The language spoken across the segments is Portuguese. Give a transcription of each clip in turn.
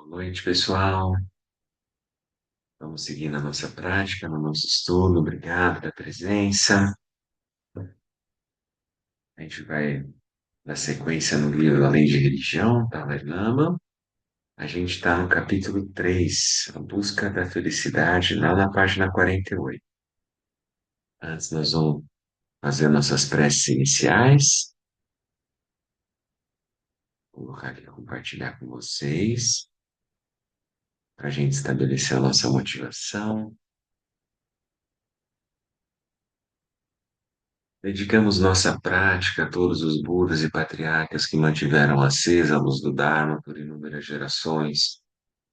Boa noite, pessoal. Vamos seguir na nossa prática, no nosso estudo. Obrigado pela presença. A gente vai na sequência no livro Além de Religião, Dalai Lama. A gente está no capítulo 3, A Busca da Felicidade, lá na página 48. Antes, nós vamos fazer nossas preces iniciais. Vou colocar aqui, compartilhar com vocês, para a gente estabelecer a nossa motivação. Dedicamos nossa prática a todos os Budas e patriarcas que mantiveram acesa a luz do Dharma por inúmeras gerações,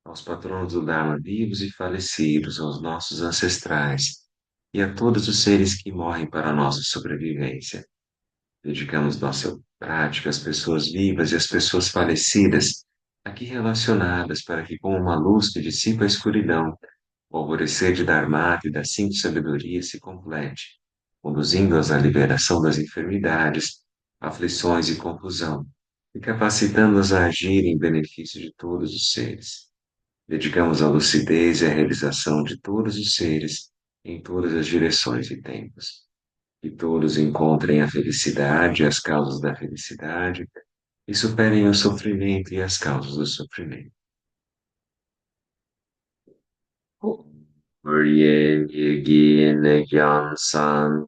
aos patronos do Dharma vivos e falecidos, aos nossos ancestrais e a todos os seres que morrem para a nossa sobrevivência. Dedicamos nossa prática às pessoas vivas e às pessoas falecidas, aqui relacionadas, para que, como uma luz que dissipa a escuridão, o alvorecer de Dharmata e da cinco sabedoria se complete, conduzindo-as à liberação das enfermidades, aflições e confusão, e capacitando-as a agir em benefício de todos os seres. Dedicamos a lucidez e a realização de todos os seres em todas as direções e tempos. Que todos encontrem a felicidade e as causas da felicidade e superem o sofrimento e as causas do sofrimento. Orye Yegi San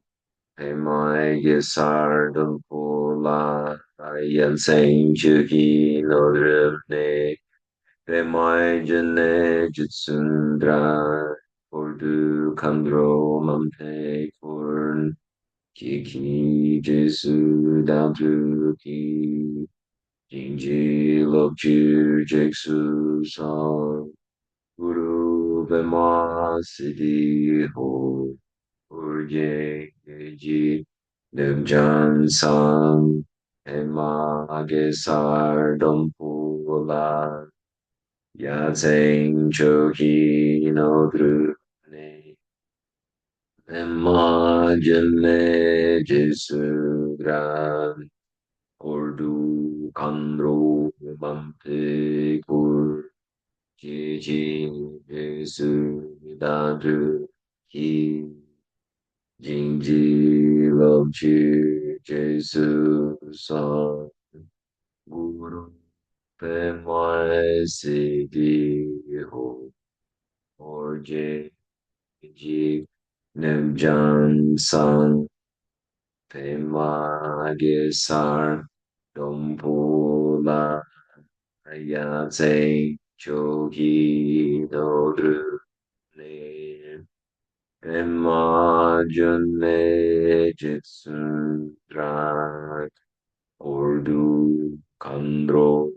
Pemaige Sardum Pula Ayan Sain Jugi Nodrevne Pemaige Ne Jitsundra Ordu Kandro Mampe Kurn Kiki Jesu Dadru Ki Jinji Lokju Jeksu San Guru Bema Siddhi Ho Urge Ji Devjan San Ema Agesar Dompu La Yatseng Choki No Drune Ema Jene Jesu Gran Ordu Kandro Mampe Kur Ji Jesu Dadru Ki Jinji Lobchi Jesu San Guru Pemai Siddhi Ho Orje Ji Nemjan San Pemai Gesar Dompula Ayatse Chogi Nodru Ne Emajane Jitsun Drak Ordu Kandro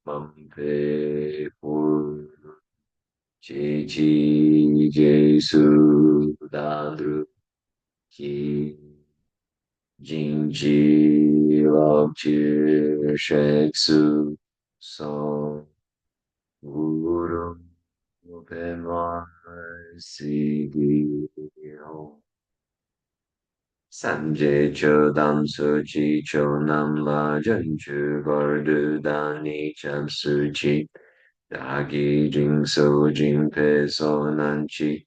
Mampe Pur Chichi Jesu Dadru Ki Jinji Lokchir Sheksu Song Guru Pema Siddhi Ho Sanje Cho Dan Su Chi Cho Nam La Jen Chu Vardu Dani Cham Su Chi Dagi Jing So Jing Pe So Nan Chi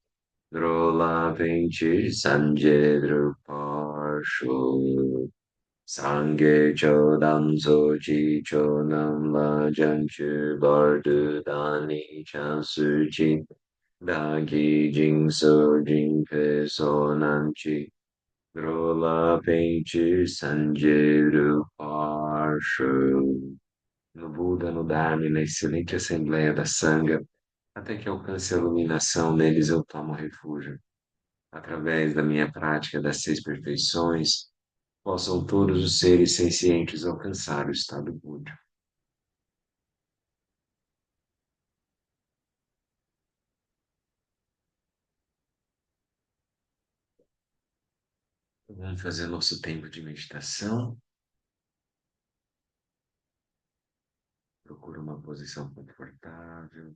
Dro La Ping Chi Sanje Drupar Shu Sangye Chodan Sochi Chonam La Janchu Bardu Dani Chansu Dagi Jing So Jing Pe So Nanchi Drola Peichi Sanjeru Parshu. No Buda, no Dharma e na excelente Assembleia da Sangha, até que alcance a iluminação, neles eu tomo refúgio. Através da minha prática das seis perfeições, possam todos os seres sencientes alcançar o estado Buda. Vamos fazer nosso tempo de meditação. Procura uma posição confortável.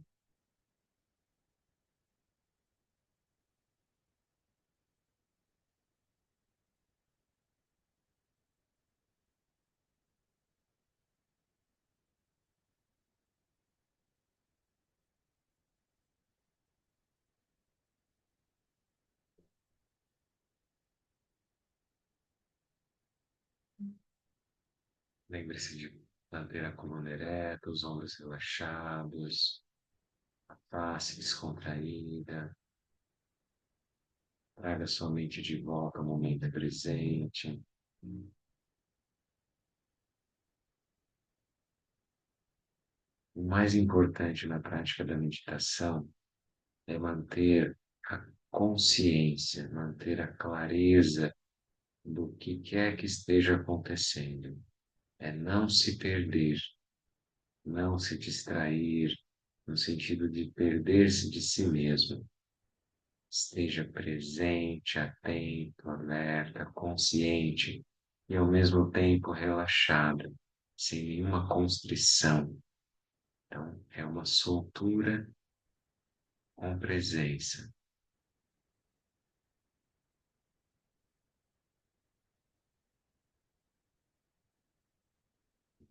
Lembre-se de manter a coluna ereta, os ombros relaxados, a face descontraída. Traga sua mente de volta ao momento presente. O mais importante na prática da meditação é manter a consciência, manter a clareza do que quer que esteja acontecendo. É não se perder, não se distrair, no sentido de perder-se de si mesmo. Esteja presente, atento, alerta, consciente e ao mesmo tempo relaxado, sem nenhuma constrição. Então, é uma soltura com presença.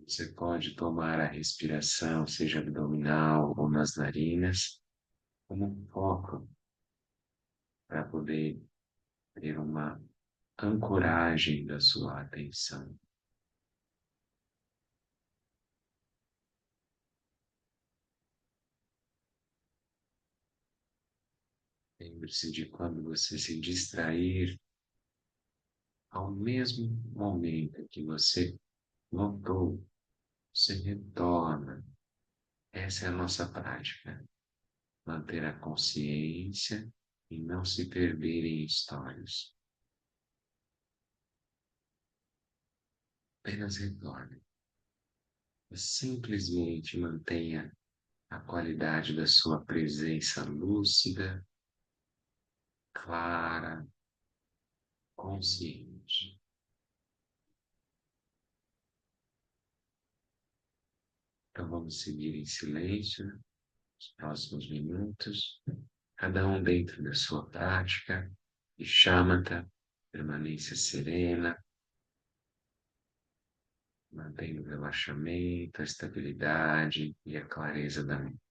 Você pode tomar a respiração, seja abdominal ou nas narinas, como um foco para poder ter uma ancoragem da sua atenção. Lembre-se de quando você se distrair, ao mesmo momento que você notou, você retorna. Essa é a nossa prática. Manter a consciência e não se perder em histórias. Apenas retorne. Simplesmente mantenha a qualidade da sua presença lúcida, clara, consciente. Então vamos seguir em silêncio os próximos minutos, cada um dentro da sua prática, e chamata, permanência serena, mantendo o relaxamento, a estabilidade e a clareza da mente.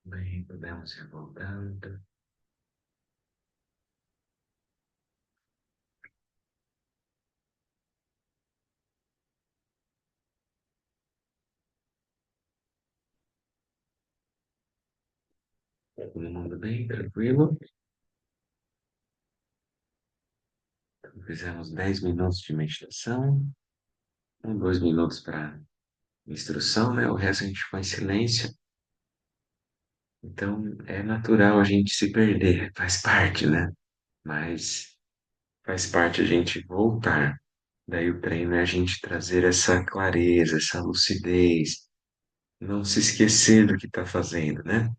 Bem, podemos ir voltando. Todo mundo bem, tranquilo? Então, fizemos 10 minutos de meditação, 2 minutos para instrução, né? O resto a gente ficou em silêncio. Então, é natural a gente se perder, faz parte, né? Mas faz parte a gente voltar. Daí o treino é a gente trazer essa clareza, essa lucidez, não se esquecer do que está fazendo, né?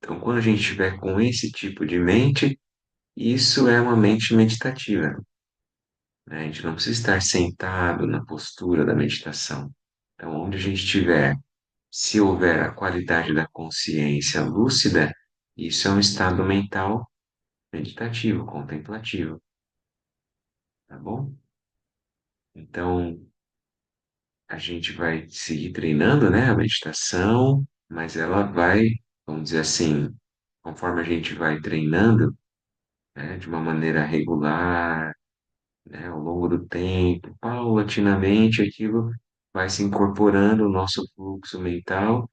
Então, quando a gente estiver com esse tipo de mente, isso é uma mente meditativa, né? A gente não precisa estar sentado na postura da meditação. Então, onde a gente estiver, se houver a qualidade da consciência lúcida, isso é um estado mental meditativo, contemplativo, tá bom? Então, a gente vai seguir treinando, né, a meditação, mas ela vai, vamos dizer assim, conforme a gente vai treinando, né, de uma maneira regular, né, ao longo do tempo, paulatinamente, aquilo vai se incorporando no nosso fluxo mental,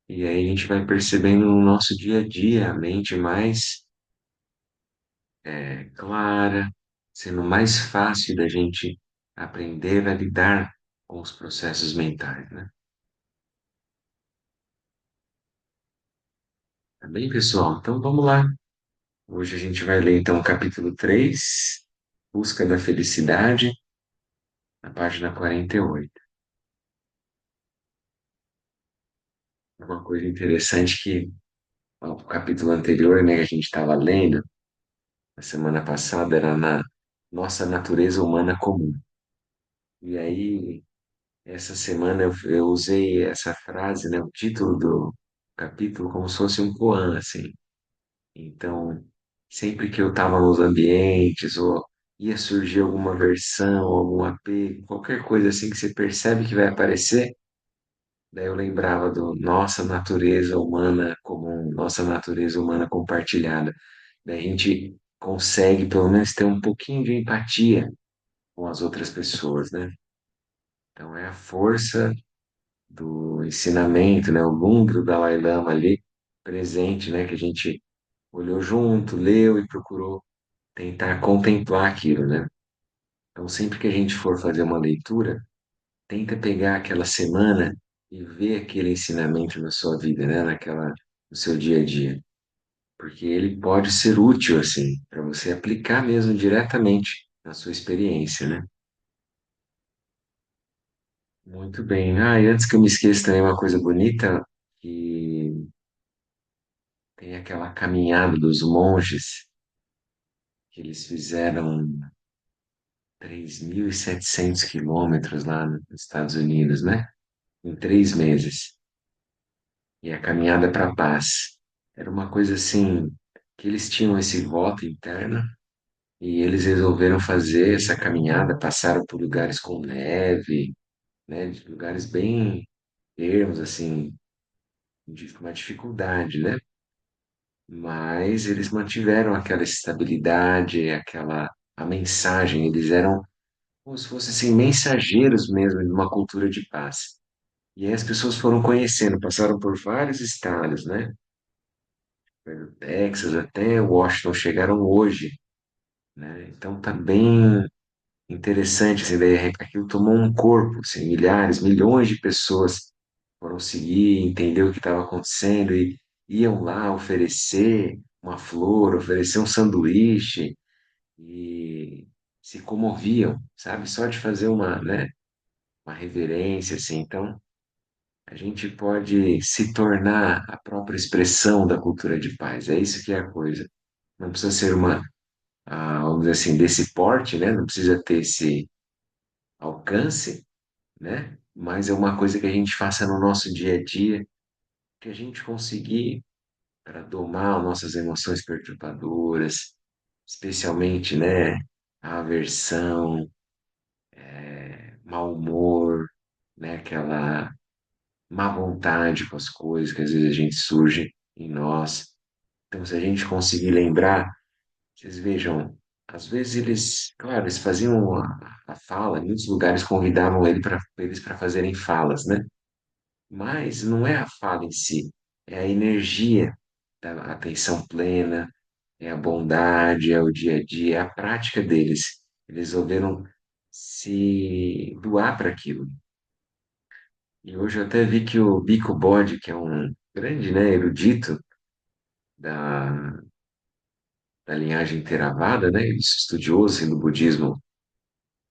e aí a gente vai percebendo no nosso dia a dia a mente mais clara, sendo mais fácil da gente aprender a lidar com os processos mentais, né? Tá bem, pessoal? Então vamos lá. Hoje a gente vai ler então o capítulo 3, Busca da Felicidade, na página 48. Uma coisa interessante que ó, o capítulo anterior, né, que a gente estava lendo, na semana passada, era na nossa natureza humana comum. E aí, essa semana eu usei essa frase, né, o título do capítulo, como se fosse um koan, assim. Então, sempre que eu estava nos ambientes, ou ia surgir alguma versão, algum apego, qualquer coisa assim que você percebe que vai aparecer, daí eu lembrava do nossa natureza humana comum, nossa natureza humana compartilhada. Daí a gente consegue pelo menos ter um pouquinho de empatia com as outras pessoas, né? Então é a força do ensinamento, né? O mundo do Dalai Lama ali presente, né? Que a gente olhou junto, leu e procurou tentar contemplar aquilo, né? Então, sempre que a gente for fazer uma leitura, tenta pegar aquela semana e ver aquele ensinamento na sua vida, né? No seu dia a dia, porque ele pode ser útil, assim, para você aplicar mesmo diretamente na sua experiência, né? Muito bem. Ah, e antes que eu me esqueça também uma coisa bonita, que tem aquela caminhada dos monges, que eles fizeram 3.700 quilômetros lá nos Estados Unidos, né? Em 3 meses. E a caminhada para a paz. Era uma coisa assim, que eles tinham esse voto interno e eles resolveram fazer essa caminhada, passaram por lugares com neve, né? De lugares bem ermos, assim, de uma dificuldade, né? Mas eles mantiveram aquela estabilidade, a mensagem, eles eram como se fossem assim, mensageiros mesmo de uma cultura de paz. E aí as pessoas foram conhecendo, passaram por vários estados, né? Do Texas até Washington, chegaram hoje, né? Então tá bem interessante, assim, daí aquilo tomou um corpo, assim, milhares, milhões de pessoas foram seguir, entender o que estava acontecendo e iam lá oferecer uma flor, oferecer um sanduíche e se comoviam, sabe? Só de fazer né, uma reverência, assim. Então, a gente pode se tornar a própria expressão da cultura de paz. É isso que é a coisa. Não precisa ser vamos dizer assim, desse porte, né? Não precisa ter esse alcance, né? Mas é uma coisa que a gente faça no nosso dia a dia, que a gente conseguir para domar nossas emoções perturbadoras, especialmente, né, a aversão, mau humor, né, aquela má vontade com as coisas que às vezes a gente surge em nós. Então, se a gente conseguir lembrar, vocês vejam, às vezes eles, claro, eles faziam a fala, em muitos lugares convidavam eles para fazerem falas, né? Mas não é a fala em si, é a energia da atenção plena, é a bondade, é o dia a dia, é a prática deles. Eles resolveram se doar para aquilo. E hoje eu até vi que o Bico Bode, que é um grande, né, erudito da, da linhagem Theravada, né, estudioso assim, do budismo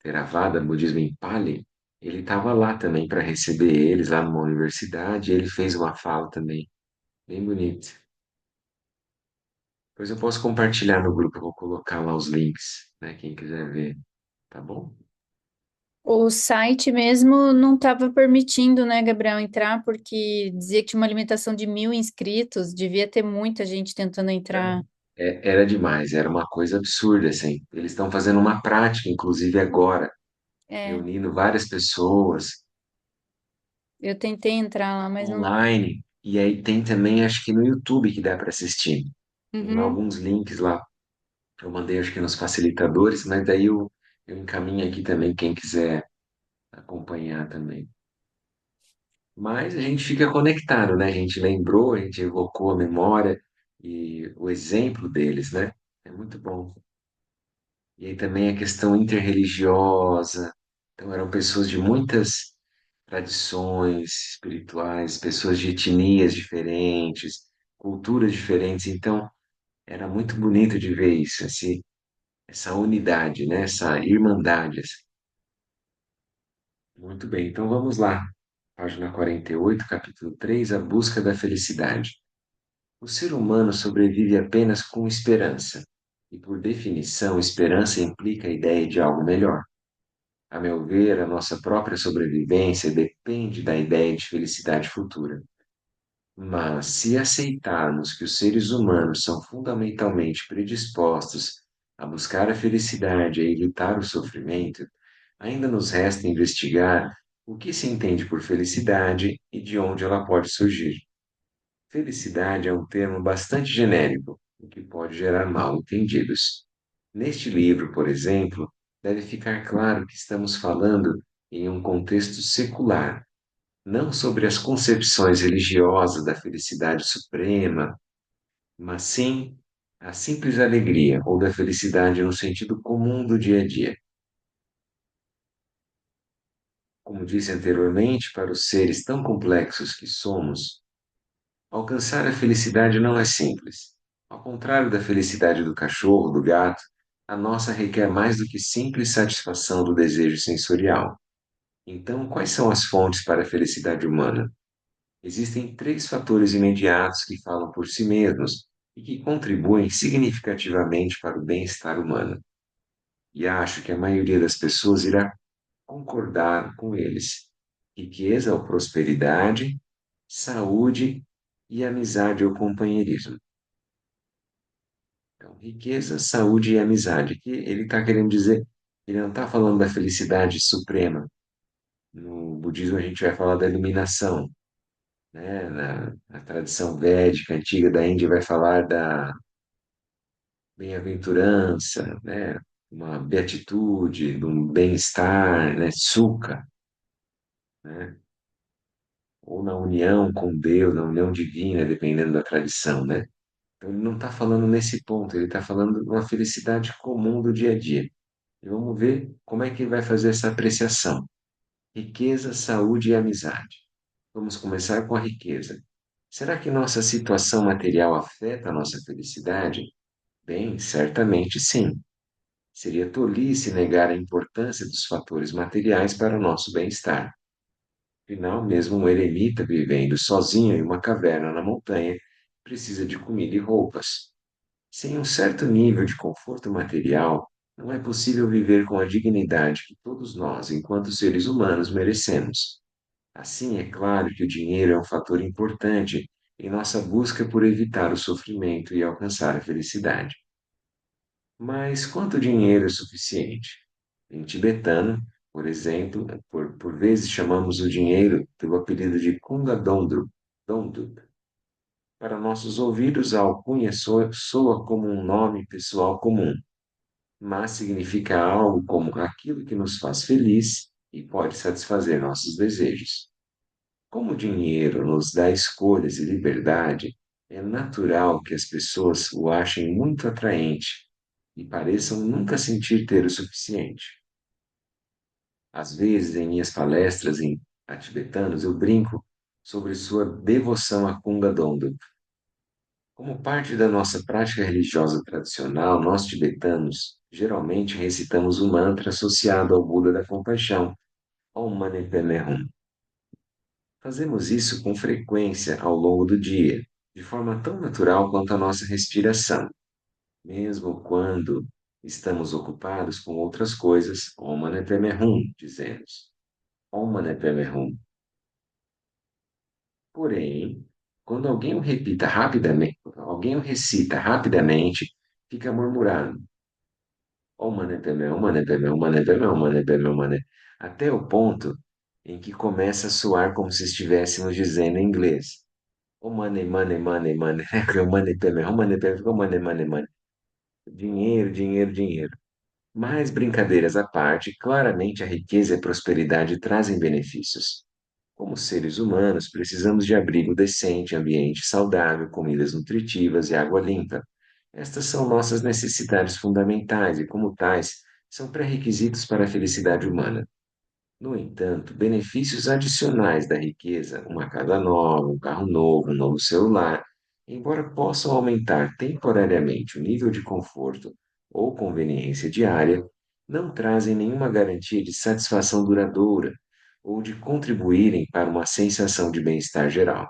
Theravada, budismo em Pali, ele estava lá também para receber eles lá numa universidade, e ele fez uma fala também, bem bonita. Depois eu posso compartilhar no grupo, eu vou colocar lá os links, né, quem quiser ver, tá bom? O site mesmo não estava permitindo, né, Gabriel, entrar, porque dizia que tinha uma limitação de 1.000 inscritos, devia ter muita gente tentando entrar. Era demais, era uma coisa absurda, assim. Eles estão fazendo uma prática, inclusive agora, É, reunindo várias pessoas eu tentei entrar lá, mas não. online, e aí tem também, acho que no YouTube que dá para assistir. Tem lá Uhum. alguns links lá, eu mandei acho que nos facilitadores, mas daí eu encaminho aqui também quem quiser acompanhar também. Mas a gente fica conectado, né? A gente lembrou, a gente evocou a memória e o exemplo deles, né? É muito bom. E aí também a questão interreligiosa. Então eram pessoas de muitas tradições espirituais, pessoas de etnias diferentes, culturas diferentes. Então era muito bonito de ver isso, essa unidade, né? Essa irmandade, assim. Muito bem, então vamos lá. Página 48, capítulo 3, A Busca da Felicidade. O ser humano sobrevive apenas com esperança. E, por definição, esperança implica a ideia de algo melhor. A meu ver, a nossa própria sobrevivência depende da ideia de felicidade futura. Mas, se aceitarmos que os seres humanos são fundamentalmente predispostos a buscar a felicidade e a evitar o sofrimento, ainda nos resta investigar o que se entende por felicidade e de onde ela pode surgir. Felicidade é um termo bastante genérico, o que pode gerar mal-entendidos. Neste livro, por exemplo, deve ficar claro que estamos falando em um contexto secular, não sobre as concepções religiosas da felicidade suprema, mas sim a simples alegria ou da felicidade no sentido comum do dia a dia. Como disse anteriormente, para os seres tão complexos que somos, alcançar a felicidade não é simples. Ao contrário da felicidade do cachorro, do gato, a nossa requer mais do que simples satisfação do desejo sensorial. Então, quais são as fontes para a felicidade humana? Existem três fatores imediatos que falam por si mesmos e que contribuem significativamente para o bem-estar humano. E acho que a maioria das pessoas irá concordar com eles. Riqueza ou prosperidade, saúde e amizade ou companheirismo. Então, riqueza, saúde e amizade. Que ele está querendo dizer, ele não está falando da felicidade suprema. No budismo a gente vai falar da iluminação, né? Na tradição védica antiga da Índia vai falar da bem-aventurança, né? Uma beatitude, de um bem-estar, né? Sukha, né? Ou na união com Deus, na união divina, dependendo da tradição, né? Então ele não está falando nesse ponto, ele está falando de uma felicidade comum do dia a dia. E vamos ver como é que ele vai fazer essa apreciação. Riqueza, saúde e amizade. Vamos começar com a riqueza. Será que nossa situação material afeta a nossa felicidade? Bem, certamente sim. Seria tolice negar a importância dos fatores materiais para o nosso bem-estar. Afinal, mesmo um eremita vivendo sozinho em uma caverna na montanha precisa de comida e roupas. Sem um certo nível de conforto material, não é possível viver com a dignidade que todos nós, enquanto seres humanos, merecemos. Assim, é claro que o dinheiro é um fator importante em nossa busca por evitar o sofrimento e alcançar a felicidade. Mas quanto dinheiro é suficiente? Em tibetano, por exemplo, por vezes chamamos o dinheiro pelo apelido de Kunga Dondrup, Dondrup. Para nossos ouvidos, a alcunha soa como um nome pessoal comum, mas significa algo como aquilo que nos faz feliz e pode satisfazer nossos desejos. Como o dinheiro nos dá escolhas e liberdade, é natural que as pessoas o achem muito atraente e pareçam nunca sentir ter o suficiente. Às vezes, em minhas palestras em a tibetanos, eu brinco sobre sua devoção a Kunga Dondu. Como parte da nossa prática religiosa tradicional, nós tibetanos geralmente recitamos um mantra associado ao Buda da Compaixão, Om Mani Padme Hum. Fazemos isso com frequência ao longo do dia, de forma tão natural quanto a nossa respiração, mesmo quando estamos ocupados com outras coisas, Om Mani Padme Hum, dizemos. Om Mani Padme Hum. Porém, quando alguém o recita rapidamente, fica murmurando. Om Mani Padme, Om Mani Padme, Om Mani Padme, Om Mani Padme, Om Mani, até o ponto em que começa a soar como se estivéssemos dizendo em inglês. O money, money, money, money. O money também, o money também, o money, money, money. Dinheiro, dinheiro, dinheiro. Mas brincadeiras à parte, claramente a riqueza e a prosperidade trazem benefícios. Como seres humanos, precisamos de abrigo decente, ambiente saudável, comidas nutritivas e água limpa. Estas são nossas necessidades fundamentais e, como tais, são pré-requisitos para a felicidade humana. No entanto, benefícios adicionais da riqueza, uma casa nova, um carro novo, um novo celular, embora possam aumentar temporariamente o nível de conforto ou conveniência diária, não trazem nenhuma garantia de satisfação duradoura ou de contribuírem para uma sensação de bem-estar geral.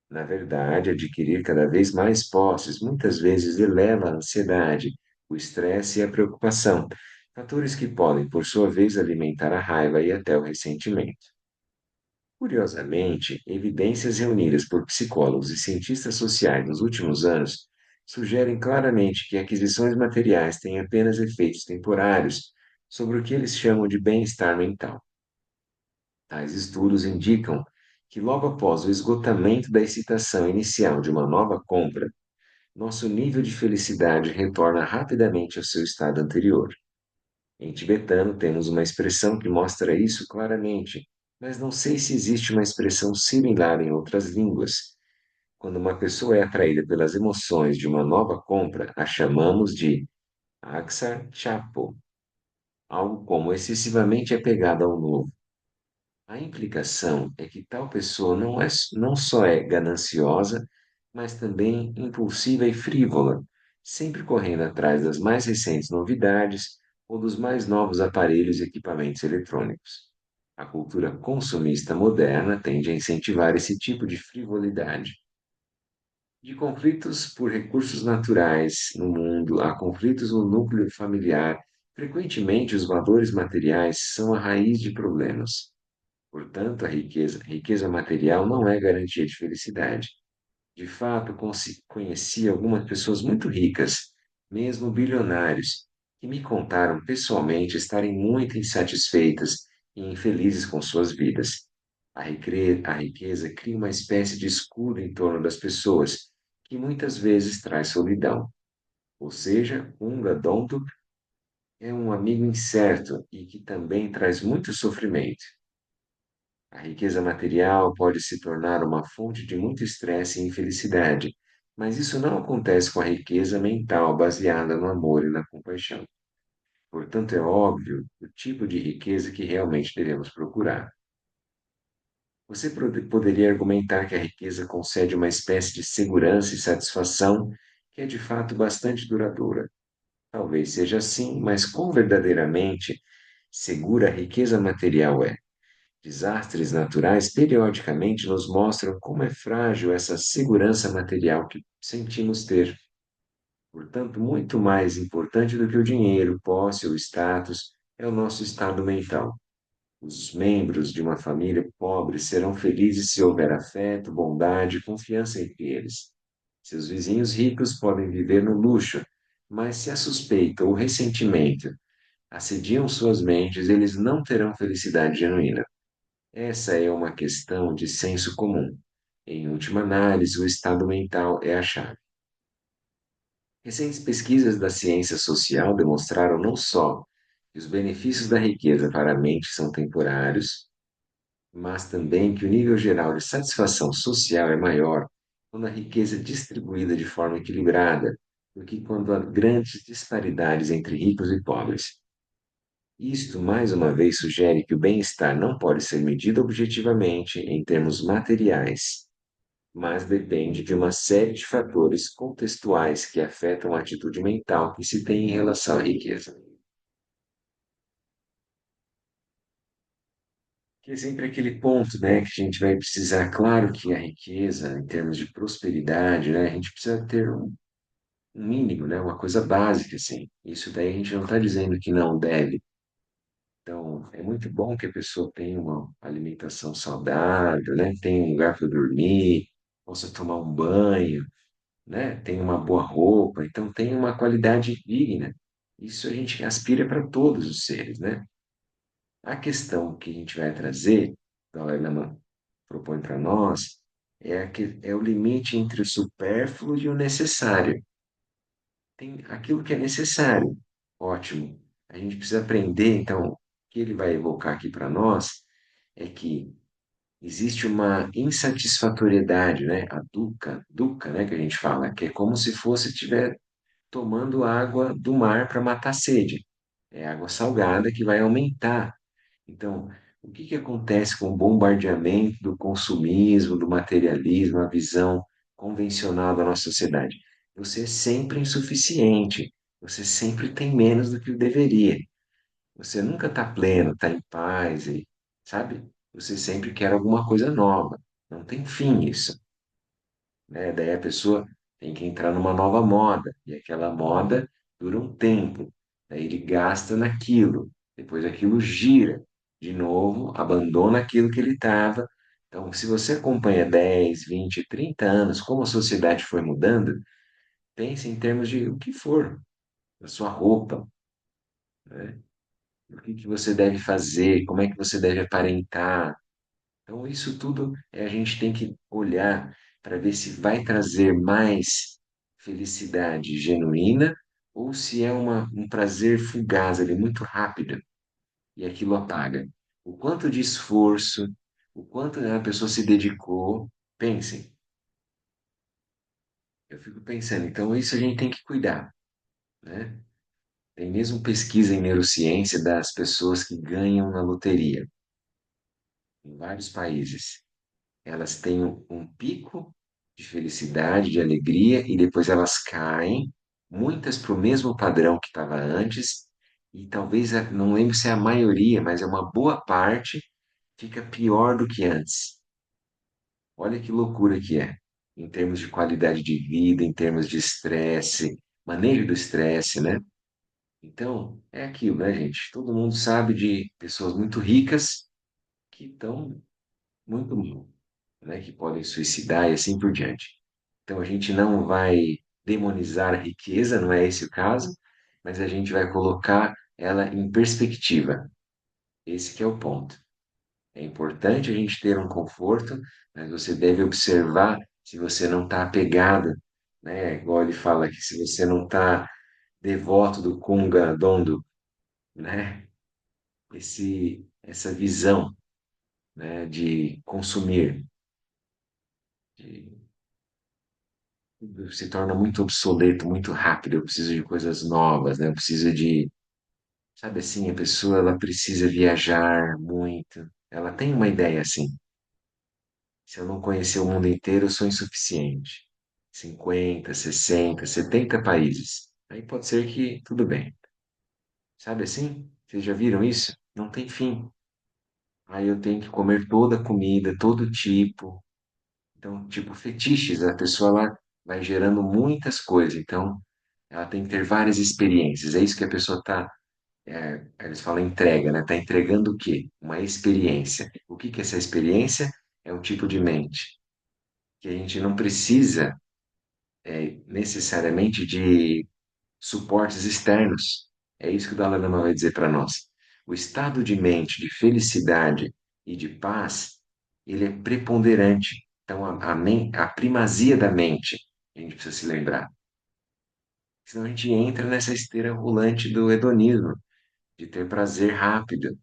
Na verdade, adquirir cada vez mais posses muitas vezes eleva a ansiedade, o estresse e a preocupação, fatores que podem, por sua vez, alimentar a raiva e até o ressentimento. Curiosamente, evidências reunidas por psicólogos e cientistas sociais nos últimos anos sugerem claramente que aquisições materiais têm apenas efeitos temporários sobre o que eles chamam de bem-estar mental. Tais estudos indicam que, logo após o esgotamento da excitação inicial de uma nova compra, nosso nível de felicidade retorna rapidamente ao seu estado anterior. Em tibetano, temos uma expressão que mostra isso claramente, mas não sei se existe uma expressão similar em outras línguas. Quando uma pessoa é atraída pelas emoções de uma nova compra, a chamamos de Aksar Chapo, algo como excessivamente apegada ao novo. A implicação é que tal pessoa não só é gananciosa, mas também impulsiva e frívola, sempre correndo atrás das mais recentes novidades ou dos mais novos aparelhos e equipamentos eletrônicos. A cultura consumista moderna tende a incentivar esse tipo de frivolidade. De conflitos por recursos naturais no mundo a conflitos no núcleo familiar, frequentemente os valores materiais são a raiz de problemas. Portanto, riqueza material não é garantia de felicidade. De fato, conheci algumas pessoas muito ricas, mesmo bilionários, que me contaram pessoalmente estarem muito insatisfeitas e infelizes com suas vidas. A riqueza cria uma espécie de escudo em torno das pessoas, que muitas vezes traz solidão. Ou seja, um gadonto é um amigo incerto e que também traz muito sofrimento. A riqueza material pode se tornar uma fonte de muito estresse e infelicidade, mas isso não acontece com a riqueza mental baseada no amor e na compaixão. Portanto, é óbvio o tipo de riqueza que realmente devemos procurar. Você poderia argumentar que a riqueza concede uma espécie de segurança e satisfação que é de fato bastante duradoura. Talvez seja assim, mas quão verdadeiramente segura a riqueza material é? Desastres naturais periodicamente nos mostram como é frágil essa segurança material que sentimos ter. Portanto, muito mais importante do que o dinheiro, posse ou status é o nosso estado mental. Os membros de uma família pobre serão felizes se houver afeto, bondade e confiança entre eles. Seus vizinhos ricos podem viver no luxo, mas se a suspeita ou ressentimento assediam suas mentes, eles não terão felicidade genuína. Essa é uma questão de senso comum. Em última análise, o estado mental é a chave. Recentes pesquisas da ciência social demonstraram não só que os benefícios da riqueza para a mente são temporários, mas também que o nível geral de satisfação social é maior quando a riqueza é distribuída de forma equilibrada do que quando há grandes disparidades entre ricos e pobres. Isto, mais uma vez, sugere que o bem-estar não pode ser medido objetivamente em termos materiais, mas depende de uma série de fatores contextuais que afetam a atitude mental que se tem em relação à riqueza. Que é sempre aquele ponto, né, que a gente vai precisar, claro que a riqueza, em termos de prosperidade, né, a gente precisa ter um mínimo, né, uma coisa básica, assim. Isso daí a gente não está dizendo que não deve. Então, é muito bom que a pessoa tenha uma alimentação saudável, né, tenha um lugar para dormir, possa tomar um banho, né, tenha uma boa roupa, então tenha uma qualidade digna. Isso a gente aspira para todos os seres, né? A questão que a gente vai trazer, que a Helena propõe para nós, é o limite entre o supérfluo e o necessário. Tem aquilo que é necessário, ótimo. A gente precisa aprender, então, o que ele vai evocar aqui para nós é que existe uma insatisfatoriedade, né? A dukkha, né, que a gente fala, que é como se fosse estiver tomando água do mar para matar a sede. É água salgada que vai aumentar. Então, o que que acontece com o bombardeamento do consumismo, do materialismo, a visão convencional da nossa sociedade? Você é sempre insuficiente, você sempre tem menos do que deveria. Você nunca está pleno, está em paz, e, sabe? Você sempre quer alguma coisa nova. Não tem fim isso, né? Daí a pessoa tem que entrar numa nova moda, e aquela moda dura um tempo. Daí ele gasta naquilo, depois aquilo gira de novo, abandona aquilo que ele estava. Então, se você acompanha 10, 20, 30 anos, como a sociedade foi mudando, pense em termos de o que for, da sua roupa, né? O que que você deve fazer, como é que você deve aparentar. Então, isso tudo a gente tem que olhar para ver se vai trazer mais felicidade genuína ou se é um prazer fugaz ali, muito rápido, e aquilo apaga. O quanto de esforço, o quanto a pessoa se dedicou. Pensem, eu fico pensando, então isso a gente tem que cuidar, né? Tem mesmo pesquisa em neurociência das pessoas que ganham na loteria, em vários países. Elas têm um pico de felicidade, de alegria, e depois elas caem, muitas para o mesmo padrão que estava antes, e talvez, não lembro se é a maioria, mas é uma boa parte, fica pior do que antes. Olha que loucura que é, em termos de qualidade de vida, em termos de estresse, manejo do estresse, né? Então, é aquilo, né, gente? Todo mundo sabe de pessoas muito ricas que estão muito mal, né, que podem suicidar e assim por diante. Então a gente não vai demonizar a riqueza, não é esse o caso, mas a gente vai colocar ela em perspectiva. Esse que é o ponto. É importante a gente ter um conforto, mas você deve observar se você não está apegado, né? Igual ele fala que se você não está devoto do Kunga Dondo, né? Essa visão, né, de consumir, de se torna muito obsoleto, muito rápido. Eu preciso de coisas novas, né? Eu preciso de, sabe assim, a pessoa ela precisa viajar muito. Ela tem uma ideia assim. Se eu não conhecer o mundo inteiro, eu sou insuficiente. 50, 60, 70 países. Aí pode ser que tudo bem. Sabe assim? Vocês já viram isso? Não tem fim. Aí eu tenho que comer toda a comida, todo tipo. Então, tipo, fetiches, a pessoa lá vai gerando muitas coisas. Então, Ela tem que ter várias experiências. É isso que a pessoa está, eles falam entrega, né? Está entregando o quê? Uma experiência. O que que é essa experiência? É um tipo de mente que a gente não precisa necessariamente de suportes externos. É isso que o Dalai Lama vai dizer para nós. O estado de mente de felicidade e de paz, ele é preponderante. Então, a primazia da mente, a gente precisa se lembrar. Senão a gente entra nessa esteira rolante do hedonismo, de ter prazer rápido.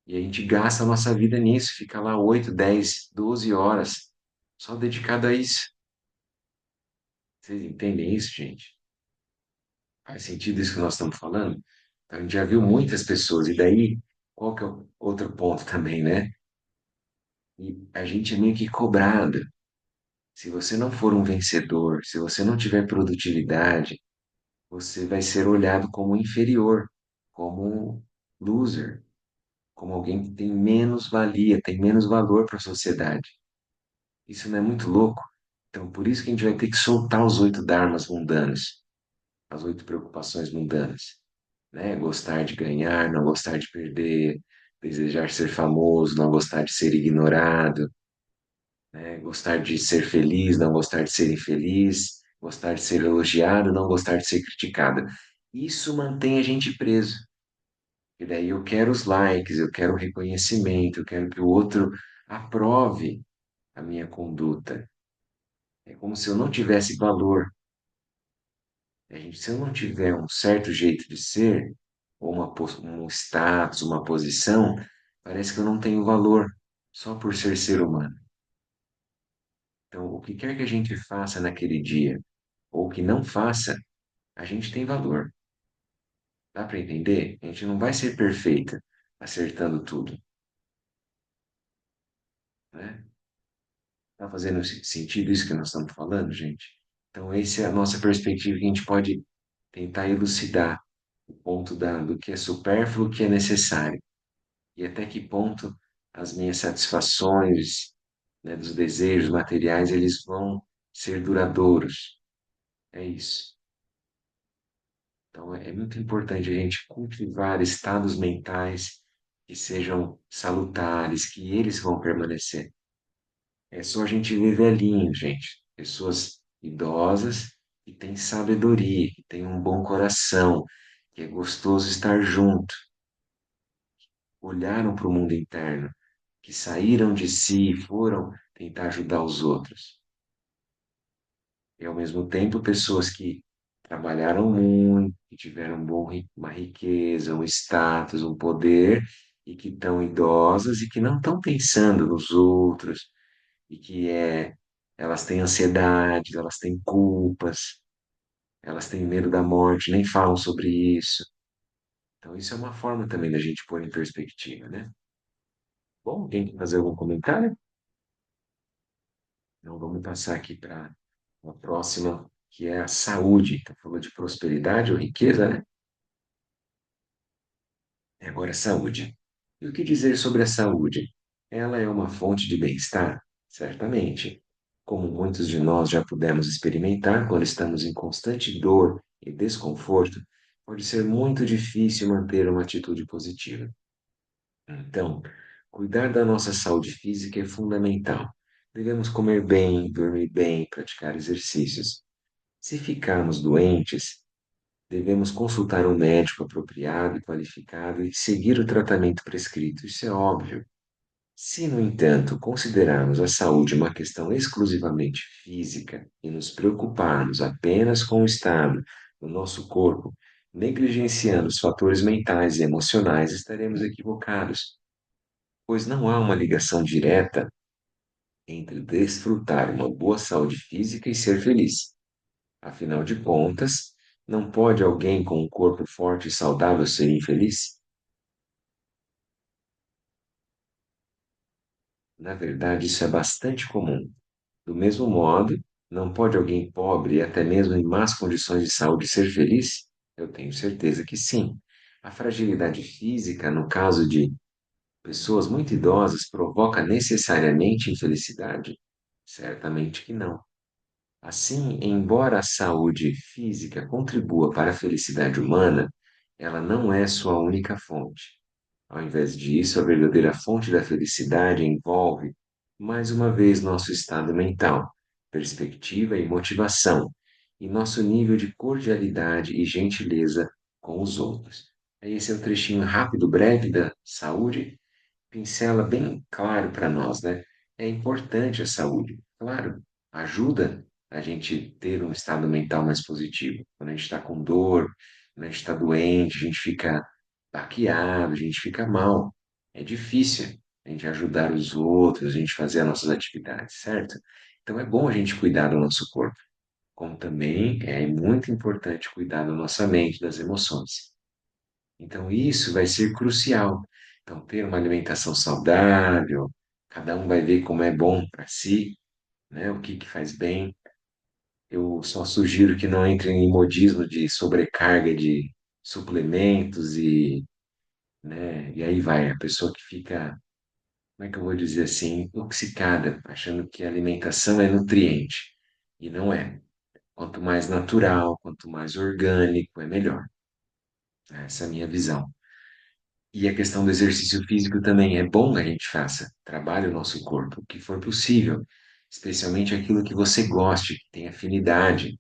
E a gente gasta a nossa vida nisso, fica lá 8, 10, 12 horas só dedicado a isso. Vocês entendem isso, gente? Faz sentido isso que nós estamos falando? Então, a gente já viu muitas pessoas, e daí, qual que é o outro ponto também, né? E a gente é meio que cobrado. Se você não for um vencedor, se você não tiver produtividade, você vai ser olhado como inferior, como loser, como alguém que tem menos valia, tem menos valor para a sociedade. Isso não é muito louco? Então, por isso que a gente vai ter que soltar os 8 dharmas mundanos, as 8 preocupações mundanas, né? Gostar de ganhar, não gostar de perder, desejar ser famoso, não gostar de ser ignorado, né? Gostar de ser feliz, não gostar de ser infeliz, gostar de ser elogiado, não gostar de ser criticado. Isso mantém a gente preso. E daí eu quero os likes, eu quero o reconhecimento, eu quero que o outro aprove a minha conduta. É como se eu não tivesse valor. Se eu não tiver um certo jeito de ser, ou um status, uma posição, parece que eu não tenho valor só por ser ser humano. Então, o que quer que a gente faça naquele dia, ou que não faça, a gente tem valor. Dá para entender? A gente não vai ser perfeita acertando tudo, né? Tá fazendo sentido isso que nós estamos falando, gente? Então, essa é a nossa perspectiva que a gente pode tentar elucidar o ponto do que é supérfluo, o que é necessário. E até que ponto as minhas satisfações, né, dos desejos materiais, eles vão ser duradouros. É isso. Então, é muito importante a gente cultivar estados mentais que sejam salutares, que eles vão permanecer. É só a gente ver velhinho, gente. Pessoas idosas que têm sabedoria, que têm um bom coração, que é gostoso estar junto, olharam para o mundo interno, que saíram de si e foram tentar ajudar os outros. E, ao mesmo tempo, pessoas que trabalharam muito, que tiveram uma riqueza, um status, um poder, e que estão idosas e que não estão pensando nos outros, e elas têm ansiedade, elas têm culpas, elas têm medo da morte, nem falam sobre isso. Então, isso é uma forma também da gente pôr em perspectiva, né? Bom, alguém quer fazer algum comentário? Então, vamos passar aqui para a próxima, que é a saúde. Então, falou de prosperidade ou riqueza, né? E agora, saúde. E o que dizer sobre a saúde? Ela é uma fonte de bem-estar? Certamente. Como muitos de nós já pudemos experimentar, quando estamos em constante dor e desconforto, pode ser muito difícil manter uma atitude positiva. Então, cuidar da nossa saúde física é fundamental. Devemos comer bem, dormir bem, praticar exercícios. Se ficarmos doentes, devemos consultar um médico apropriado e qualificado e seguir o tratamento prescrito. Isso é óbvio. Se, no entanto, considerarmos a saúde uma questão exclusivamente física e nos preocuparmos apenas com o estado do nosso corpo, negligenciando os fatores mentais e emocionais, estaremos equivocados, pois não há uma ligação direta entre desfrutar uma boa saúde física e ser feliz. Afinal de contas, não pode alguém com um corpo forte e saudável ser infeliz? Na verdade, isso é bastante comum. Do mesmo modo, não pode alguém pobre e até mesmo em más condições de saúde ser feliz? Eu tenho certeza que sim. A fragilidade física, no caso de pessoas muito idosas, provoca necessariamente infelicidade? Certamente que não. Assim, embora a saúde física contribua para a felicidade humana, ela não é sua única fonte. Ao invés disso, a verdadeira fonte da felicidade envolve, mais uma vez, nosso estado mental, perspectiva e motivação, e nosso nível de cordialidade e gentileza com os outros. Esse é o trechinho rápido, breve da saúde, pincela bem claro para nós, né? É importante a saúde, claro, ajuda a gente ter um estado mental mais positivo. Quando a gente está com dor, quando a gente está doente, a gente fica baqueado, a gente fica mal. É difícil a gente ajudar os outros, a gente fazer as nossas atividades, certo? Então é bom a gente cuidar do nosso corpo, como também é muito importante cuidar da nossa mente, das emoções. Então, isso vai ser crucial. Então, ter uma alimentação saudável, cada um vai ver como é bom para si, né? O que que faz bem. Eu só sugiro que não entre em modismo de sobrecarga de suplementos né? E aí vai, a pessoa que fica, como é que eu vou dizer assim, intoxicada, achando que a alimentação é nutriente. E não é. Quanto mais natural, quanto mais orgânico, é melhor. Essa é a minha visão. E a questão do exercício físico também é bom que a gente faça, trabalhe o nosso corpo, o que for possível, especialmente aquilo que você goste, que tem afinidade,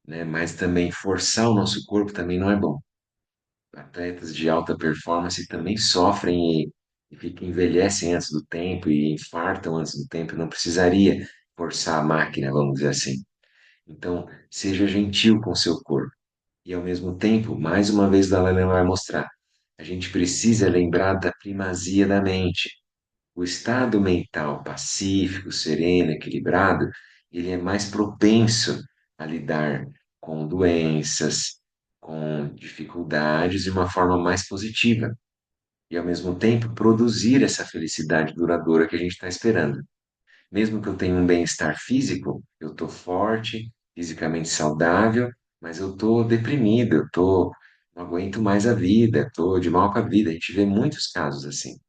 né? Mas também forçar o nosso corpo também não é bom. Atletas de alta performance também sofrem envelhecem antes do tempo e infartam antes do tempo, não precisaria forçar a máquina, vamos dizer assim. Então, seja gentil com o seu corpo. E ao mesmo tempo, mais uma vez, Dalai Lama vai mostrar, a gente precisa lembrar da primazia da mente. O estado mental pacífico, sereno, equilibrado, ele é mais propenso a lidar com doenças, com dificuldades de uma forma mais positiva e, ao mesmo tempo, produzir essa felicidade duradoura que a gente está esperando. Mesmo que eu tenha um bem-estar físico, eu estou forte, fisicamente saudável, mas eu estou deprimido, não aguento mais a vida, estou de mal com a vida. A gente vê muitos casos assim.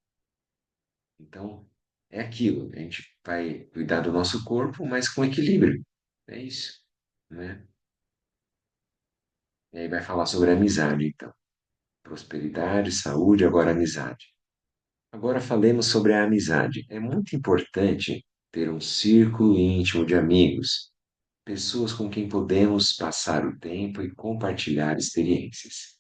Então, é aquilo, a gente vai cuidar do nosso corpo, mas com equilíbrio. É isso, né? E aí vai falar sobre amizade, então. Prosperidade, saúde, agora amizade. Agora falemos sobre a amizade. É muito importante ter um círculo íntimo de amigos, pessoas com quem podemos passar o tempo e compartilhar experiências.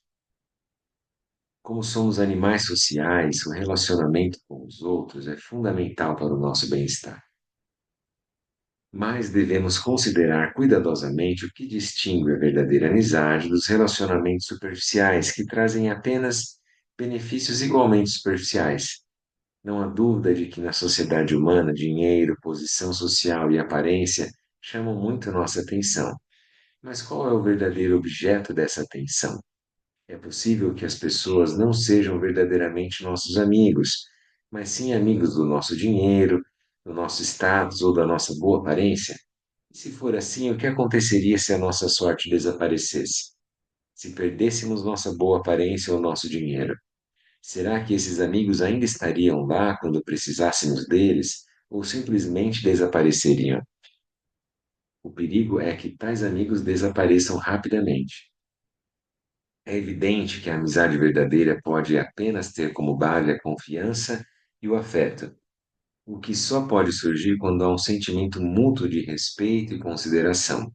Como somos animais sociais, o relacionamento com os outros é fundamental para o nosso bem-estar. Mas devemos considerar cuidadosamente o que distingue a verdadeira amizade dos relacionamentos superficiais, que trazem apenas benefícios igualmente superficiais. Não há dúvida de que na sociedade humana, dinheiro, posição social e aparência chamam muito nossa atenção. Mas qual é o verdadeiro objeto dessa atenção? É possível que as pessoas não sejam verdadeiramente nossos amigos, mas sim amigos do nosso dinheiro, do nosso status ou da nossa boa aparência? E se for assim, o que aconteceria se a nossa sorte desaparecesse? Se perdêssemos nossa boa aparência ou nosso dinheiro? Será que esses amigos ainda estariam lá quando precisássemos deles ou simplesmente desapareceriam? O perigo é que tais amigos desapareçam rapidamente. É evidente que a amizade verdadeira pode apenas ter como base a confiança e o afeto, o que só pode surgir quando há um sentimento mútuo de respeito e consideração.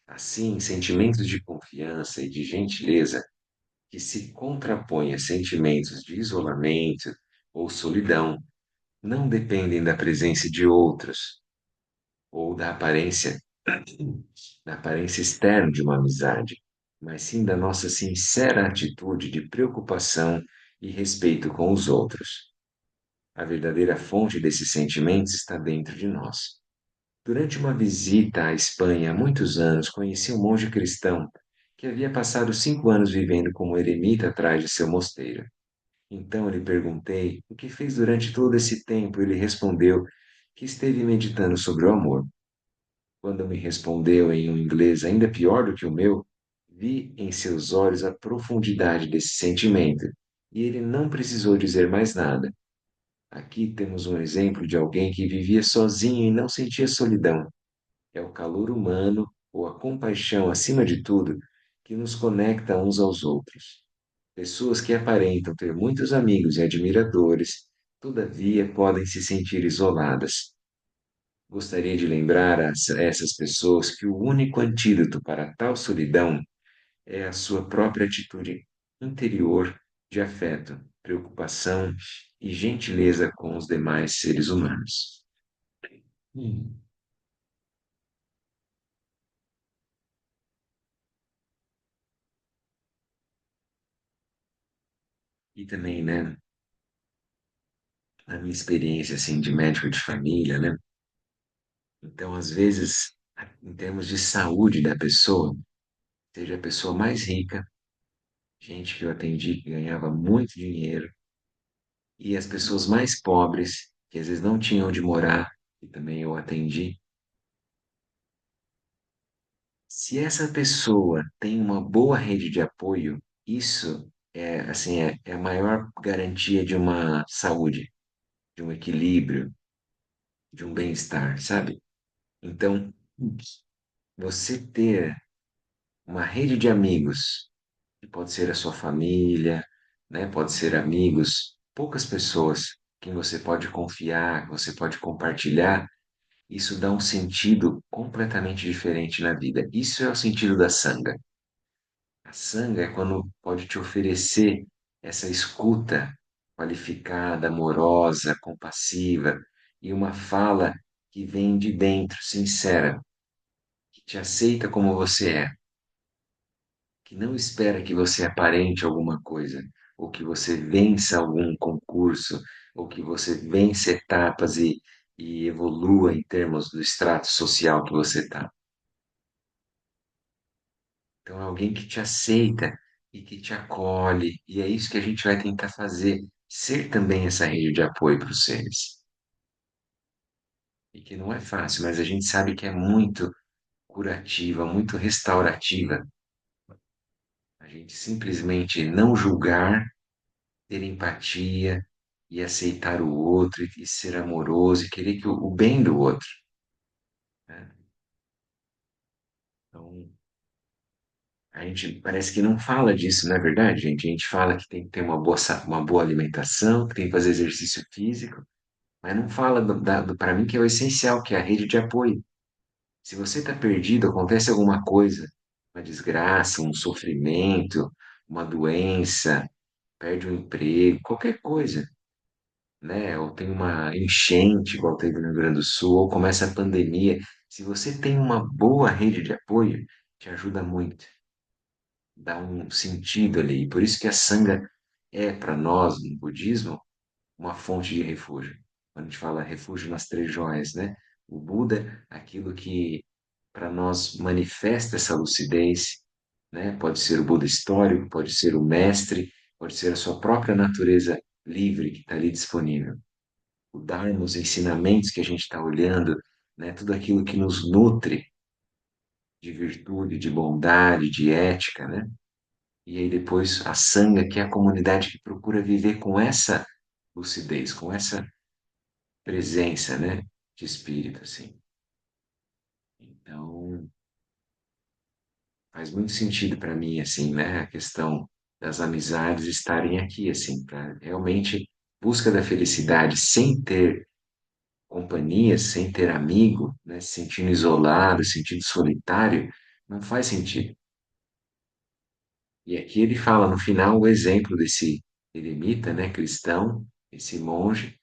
Assim, sentimentos de confiança e de gentileza que se contrapõem a sentimentos de isolamento ou solidão não dependem da presença de outros ou da aparência externa de uma amizade, mas sim da nossa sincera atitude de preocupação e respeito com os outros. A verdadeira fonte desses sentimentos está dentro de nós. Durante uma visita à Espanha há muitos anos, conheci um monge cristão que havia passado 5 anos vivendo como eremita atrás de seu mosteiro. Então lhe perguntei o que fez durante todo esse tempo. Ele respondeu que esteve meditando sobre o amor. Quando me respondeu em um inglês ainda pior do que o meu, vi em seus olhos a profundidade desse sentimento e ele não precisou dizer mais nada. Aqui temos um exemplo de alguém que vivia sozinho e não sentia solidão. É o calor humano ou a compaixão, acima de tudo, que nos conecta uns aos outros. Pessoas que aparentam ter muitos amigos e admiradores, todavia podem se sentir isoladas. Gostaria de lembrar a essas pessoas que o único antídoto para tal solidão é a sua própria atitude interior de afeto, preocupação e gentileza com os demais seres humanos. Hum. E também, né, a minha experiência assim de médico de família, né? Então, às vezes, em termos de saúde da pessoa, seja a pessoa mais rica, gente que eu atendi que ganhava muito dinheiro, e as pessoas mais pobres, que às vezes não tinham onde morar, e também eu atendi. Se essa pessoa tem uma boa rede de apoio, isso é assim é a maior garantia de uma saúde, de um equilíbrio, de um bem-estar, sabe? Então, você ter uma rede de amigos, que pode ser a sua família, né? Pode ser amigos, poucas pessoas que você pode confiar, que você pode compartilhar, isso dá um sentido completamente diferente na vida. Isso é o sentido da sanga. A sanga é quando pode te oferecer essa escuta qualificada, amorosa, compassiva e uma fala que vem de dentro, sincera, que te aceita como você é, que não espera que você aparente alguma coisa, ou que você vença algum concurso, ou que você vença etapas e evolua em termos do extrato social que você está. Então, é alguém que te aceita e que te acolhe, e é isso que a gente vai tentar fazer, ser também essa rede de apoio para os seres. E que não é fácil, mas a gente sabe que é muito curativa, muito restaurativa. A gente simplesmente não julgar, ter empatia e aceitar o outro e ser amoroso e querer que o bem do outro, né? Então, a gente parece que não fala disso, não é verdade, gente? A gente fala que tem que ter uma boa, uma boa alimentação, que tem que fazer exercício físico, mas não fala para mim que é o essencial, que é a rede de apoio. Se você está perdido, acontece alguma coisa, uma desgraça, um sofrimento, uma doença, perde um emprego, qualquer coisa, né? Ou tem uma enchente, igual teve no Rio Grande do Sul, ou começa a pandemia. Se você tem uma boa rede de apoio, te ajuda muito, dá um sentido ali. Por isso que a sanga é, para nós, no budismo, uma fonte de refúgio. Quando a gente fala refúgio nas três joias, né? O Buda, aquilo que para nós manifesta essa lucidez, né? Pode ser o Buda histórico, pode ser o mestre, pode ser a sua própria natureza livre que está ali disponível. O Dharma, os ensinamentos que a gente está olhando, né? Tudo aquilo que nos nutre de virtude, de bondade, de ética, né? E aí depois a Sangha, que é a comunidade que procura viver com essa lucidez, com essa presença, né, de espírito, assim. Então, faz muito sentido para mim, assim, né, a questão das amizades estarem aqui, assim, para realmente busca da felicidade sem ter companhia, sem ter amigo, né, se sentindo isolado, se sentindo solitário, não faz sentido. E aqui ele fala no final o exemplo desse eremita, né, cristão, esse monge,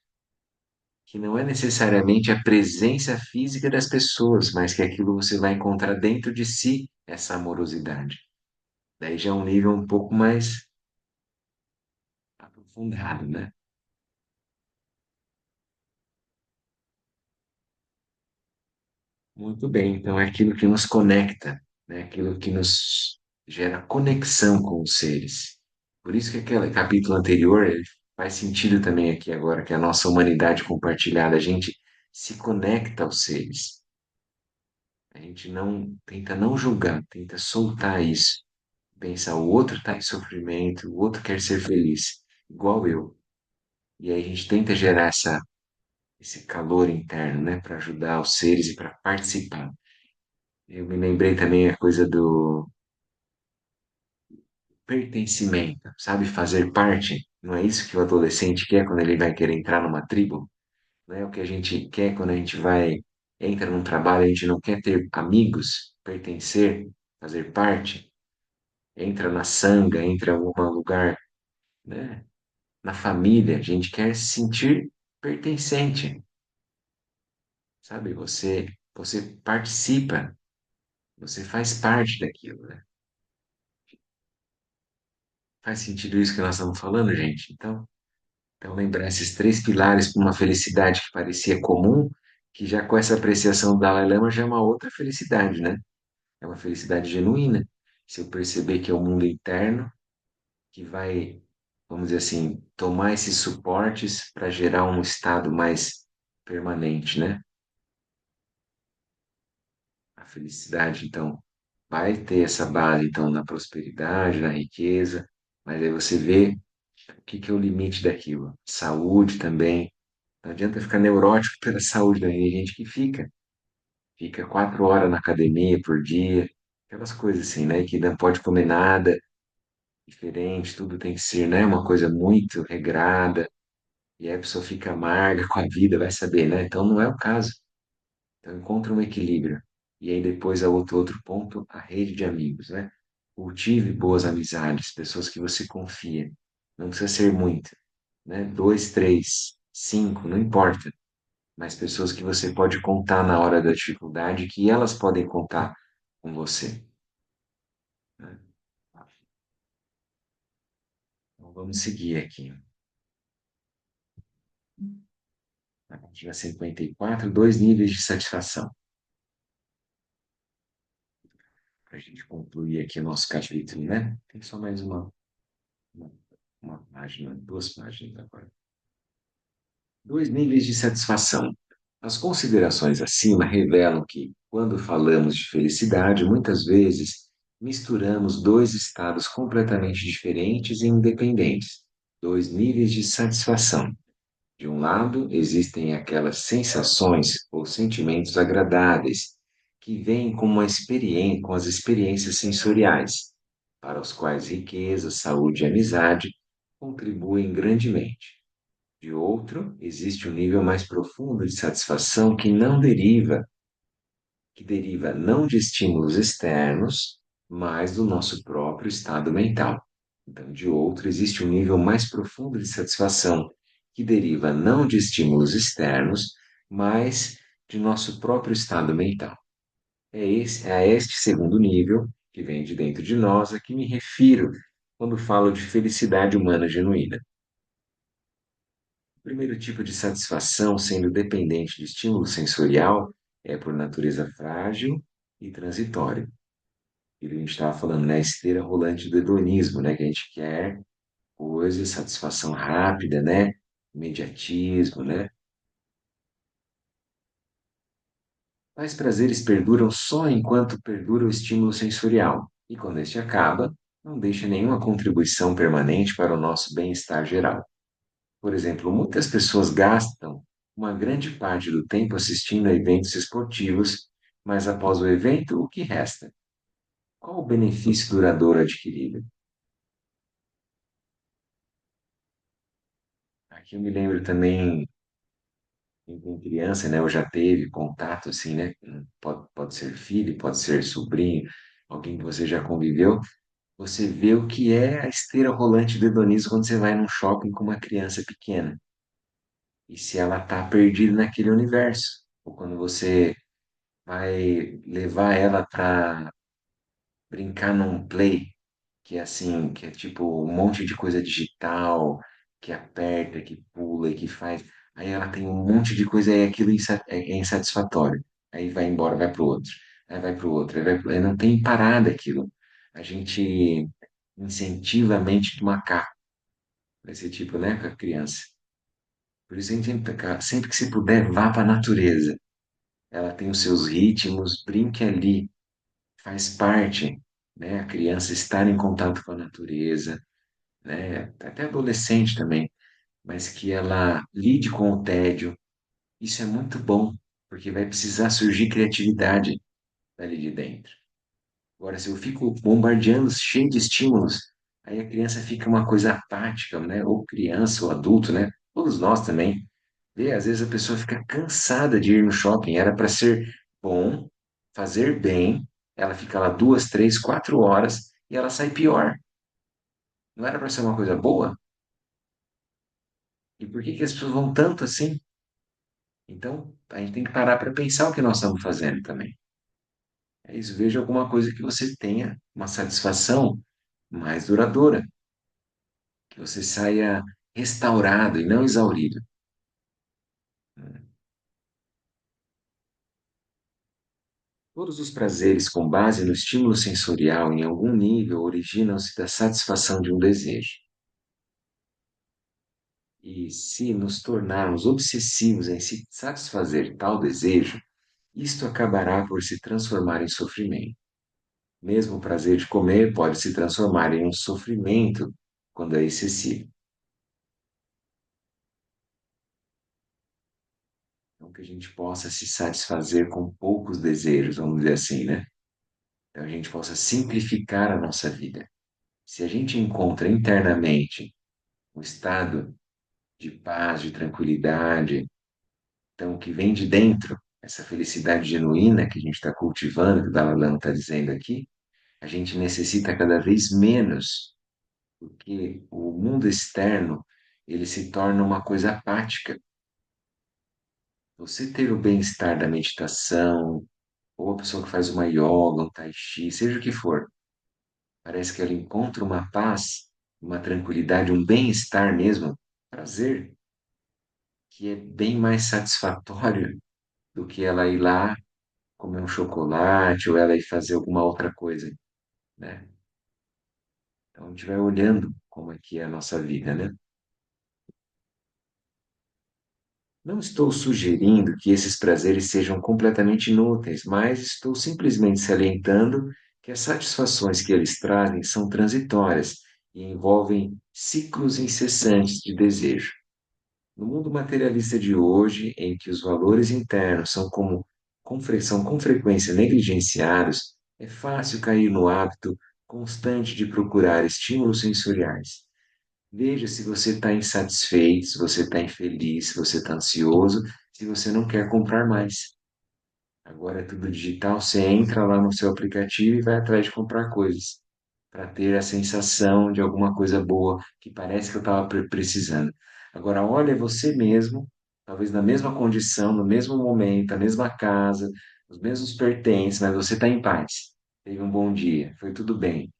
que não é necessariamente a presença física das pessoas, mas que aquilo você vai encontrar dentro de si essa amorosidade. Daí já é um nível um pouco mais aprofundado, né? Muito bem, então é aquilo que nos conecta, né? Aquilo que nos gera conexão com os seres. Por isso que aquele capítulo anterior ele faz sentido também aqui agora, que é a nossa humanidade compartilhada, a gente se conecta aos seres. A gente não tenta não julgar, tenta soltar isso. Pensar, o outro está em sofrimento, o outro quer ser feliz, igual eu. E aí a gente tenta gerar esse calor interno, né, para ajudar os seres e para participar. Eu me lembrei também a coisa do pertencimento, sabe? Fazer parte. Não é isso que o adolescente quer quando ele vai querer entrar numa tribo? Não é o que a gente quer quando a gente vai, entra num trabalho, a gente não quer ter amigos, pertencer, fazer parte, entra na sanga, entra em algum lugar, né? Na família, a gente quer se sentir pertencente, sabe? Você participa, você faz parte daquilo, né? Faz sentido isso que nós estamos falando, gente? Então, lembrar esses três pilares para uma felicidade que parecia comum, que já com essa apreciação do Dalai Lama já é uma outra felicidade, né? É uma felicidade genuína. Se eu perceber que é o mundo interno que vai, vamos dizer assim, tomar esses suportes para gerar um estado mais permanente, né? A felicidade, então, vai ter essa base, então, na prosperidade, na riqueza, mas aí você vê o que que é o limite daquilo. Saúde também. Não adianta ficar neurótico pela saúde, né? Tem gente que fica 4 horas na academia por dia, aquelas coisas assim, né? Que não pode comer nada diferente, tudo tem que ser, né? Uma coisa muito regrada, e aí a pessoa fica amarga com a vida, vai saber, né? Então não é o caso. Então encontra um equilíbrio. E aí depois a outro ponto, a rede de amigos, né? Cultive boas amizades, pessoas que você confia. Não precisa ser muito, né? Dois, três, cinco, não importa, mas pessoas que você pode contar na hora da dificuldade, que elas podem contar com você, né? Então vamos seguir aqui. A página 54, dois níveis de satisfação. Para a gente concluir aqui o nosso capítulo, né? Tem só mais uma, uma página, duas páginas agora. Dois níveis de satisfação. As considerações acima revelam que, quando falamos de felicidade, muitas vezes misturamos dois estados completamente diferentes e independentes, dois níveis de satisfação. De um lado, existem aquelas sensações ou sentimentos agradáveis que vêm com com as experiências sensoriais, para os quais riqueza, saúde e amizade contribuem grandemente. De outro, existe um nível mais profundo de satisfação que deriva não de estímulos externos, mas do nosso próprio estado mental. Então, de outro, existe um nível mais profundo de satisfação que deriva não de estímulos externos, mas de nosso próprio estado mental. É a este segundo nível, que vem de dentro de nós, a que me refiro quando falo de felicidade humana genuína. O primeiro tipo de satisfação, sendo dependente de estímulo sensorial, é por natureza frágil e transitório. E a gente estava falando, né, a esteira rolante do hedonismo, né, que a gente quer coisas, satisfação rápida, né, imediatismo, né. Tais prazeres perduram só enquanto perdura o estímulo sensorial, e quando este acaba, não deixa nenhuma contribuição permanente para o nosso bem-estar geral. Por exemplo, muitas pessoas gastam uma grande parte do tempo assistindo a eventos esportivos, mas após o evento, o que resta? Qual o benefício duradouro adquirido? Aqui eu me lembro também, em criança, né, eu já teve contato, assim, né? Pode ser filho, pode ser sobrinho, alguém que você já conviveu. Você vê o que é a esteira rolante do hedonismo quando você vai num shopping com uma criança pequena. E se ela está perdida naquele universo. Ou quando você vai levar ela para brincar num play, que é assim, que é tipo um monte de coisa digital, que aperta, que pula e que faz. Aí ela tem um monte de coisa e aquilo é insatisfatório. Aí vai embora, vai pro outro. Aí vai pro outro, aí não tem parada aquilo. A gente incentiva a mente do macaco, desse tipo, né, com a criança. Por isso a gente sempre que se puder, vá para a natureza. Ela tem os seus ritmos, brinque ali, faz parte, né? A criança estar em contato com a natureza, né? Até adolescente também, mas que ela lide com o tédio. Isso é muito bom, porque vai precisar surgir criatividade. dali de dentro. Agora, se eu fico bombardeando cheio de estímulos, aí a criança fica uma coisa apática, né? Ou criança, ou adulto, né? Todos nós também. Vê, às vezes a pessoa fica cansada de ir no shopping. Era para ser bom, fazer bem. Ela fica lá 2, 3, 4 horas e ela sai pior. Não era para ser uma coisa boa? E por que que as pessoas vão tanto assim? Então, a gente tem que parar para pensar o que nós estamos fazendo também. É isso, veja alguma coisa que você tenha uma satisfação mais duradoura, que você saia restaurado e não exaurido. Todos os prazeres com base no estímulo sensorial, em algum nível, originam-se da satisfação de um desejo. E se nos tornarmos obsessivos em se satisfazer tal desejo, isto acabará por se transformar em sofrimento. Mesmo o prazer de comer pode se transformar em um sofrimento quando é excessivo. Então, que a gente possa se satisfazer com poucos desejos, vamos dizer assim, né? Então, a gente possa simplificar a nossa vida. Se a gente encontra internamente um estado de paz, de tranquilidade, então, que vem de dentro, essa felicidade genuína que a gente está cultivando, que o Dalai Lama está dizendo aqui, a gente necessita cada vez menos, porque o mundo externo, ele se torna uma coisa apática. Você ter o bem-estar da meditação, ou a pessoa que faz uma yoga, um tai chi, seja o que for, parece que ela encontra uma paz, uma tranquilidade, um bem-estar mesmo, prazer, que é bem mais satisfatório do que ela ir lá comer um chocolate ou ela ir fazer alguma outra coisa, né? Então, a gente vai olhando como é que é a nossa vida, né? Não estou sugerindo que esses prazeres sejam completamente inúteis, mas estou simplesmente salientando que as satisfações que eles trazem são transitórias e envolvem ciclos incessantes de desejo. No mundo materialista de hoje, em que os valores internos são com frequência negligenciados, é fácil cair no hábito constante de procurar estímulos sensoriais. Veja se você está insatisfeito, se você está infeliz, se você está ansioso, se você não quer comprar mais. Agora é tudo digital, você entra lá no seu aplicativo e vai atrás de comprar coisas, para ter a sensação de alguma coisa boa que parece que eu estava precisando. Agora, olha você mesmo, talvez na mesma condição, no mesmo momento, a mesma casa, os mesmos pertences, mas você está em paz. Teve um bom dia, foi tudo bem.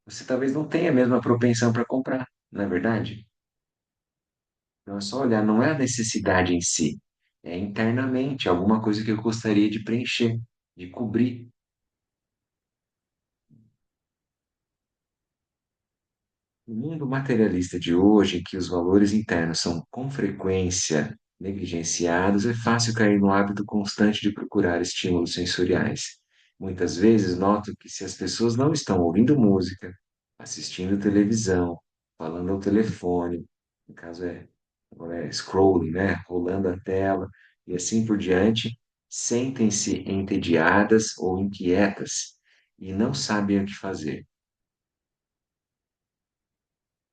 Você talvez não tenha a mesma propensão para comprar, não é verdade? Então é só olhar, não é a necessidade em si, é internamente alguma coisa que eu gostaria de preencher, de cobrir. No mundo materialista de hoje, em que os valores internos são com frequência negligenciados, é fácil cair no hábito constante de procurar estímulos sensoriais. Muitas vezes noto que se as pessoas não estão ouvindo música, assistindo televisão, falando ao telefone, no caso agora é scrolling, né? Rolando a tela e assim por diante, sentem-se entediadas ou inquietas e não sabem o que fazer.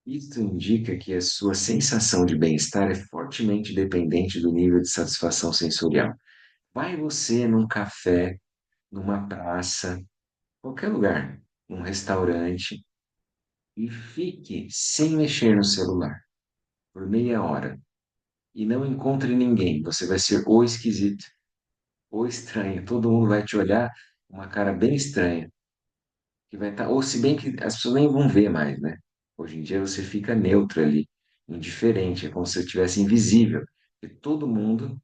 Isso indica que a sua sensação de bem-estar é fortemente dependente do nível de satisfação sensorial. Vai você num café, numa praça, qualquer lugar, num restaurante, e fique sem mexer no celular por meia hora e não encontre ninguém. Você vai ser o esquisito, o estranho. Todo mundo vai te olhar com uma cara bem estranha, que vai estar, ou se bem que as pessoas nem vão ver mais, né? Hoje em dia você fica neutro ali, indiferente, é como se você estivesse invisível. E todo mundo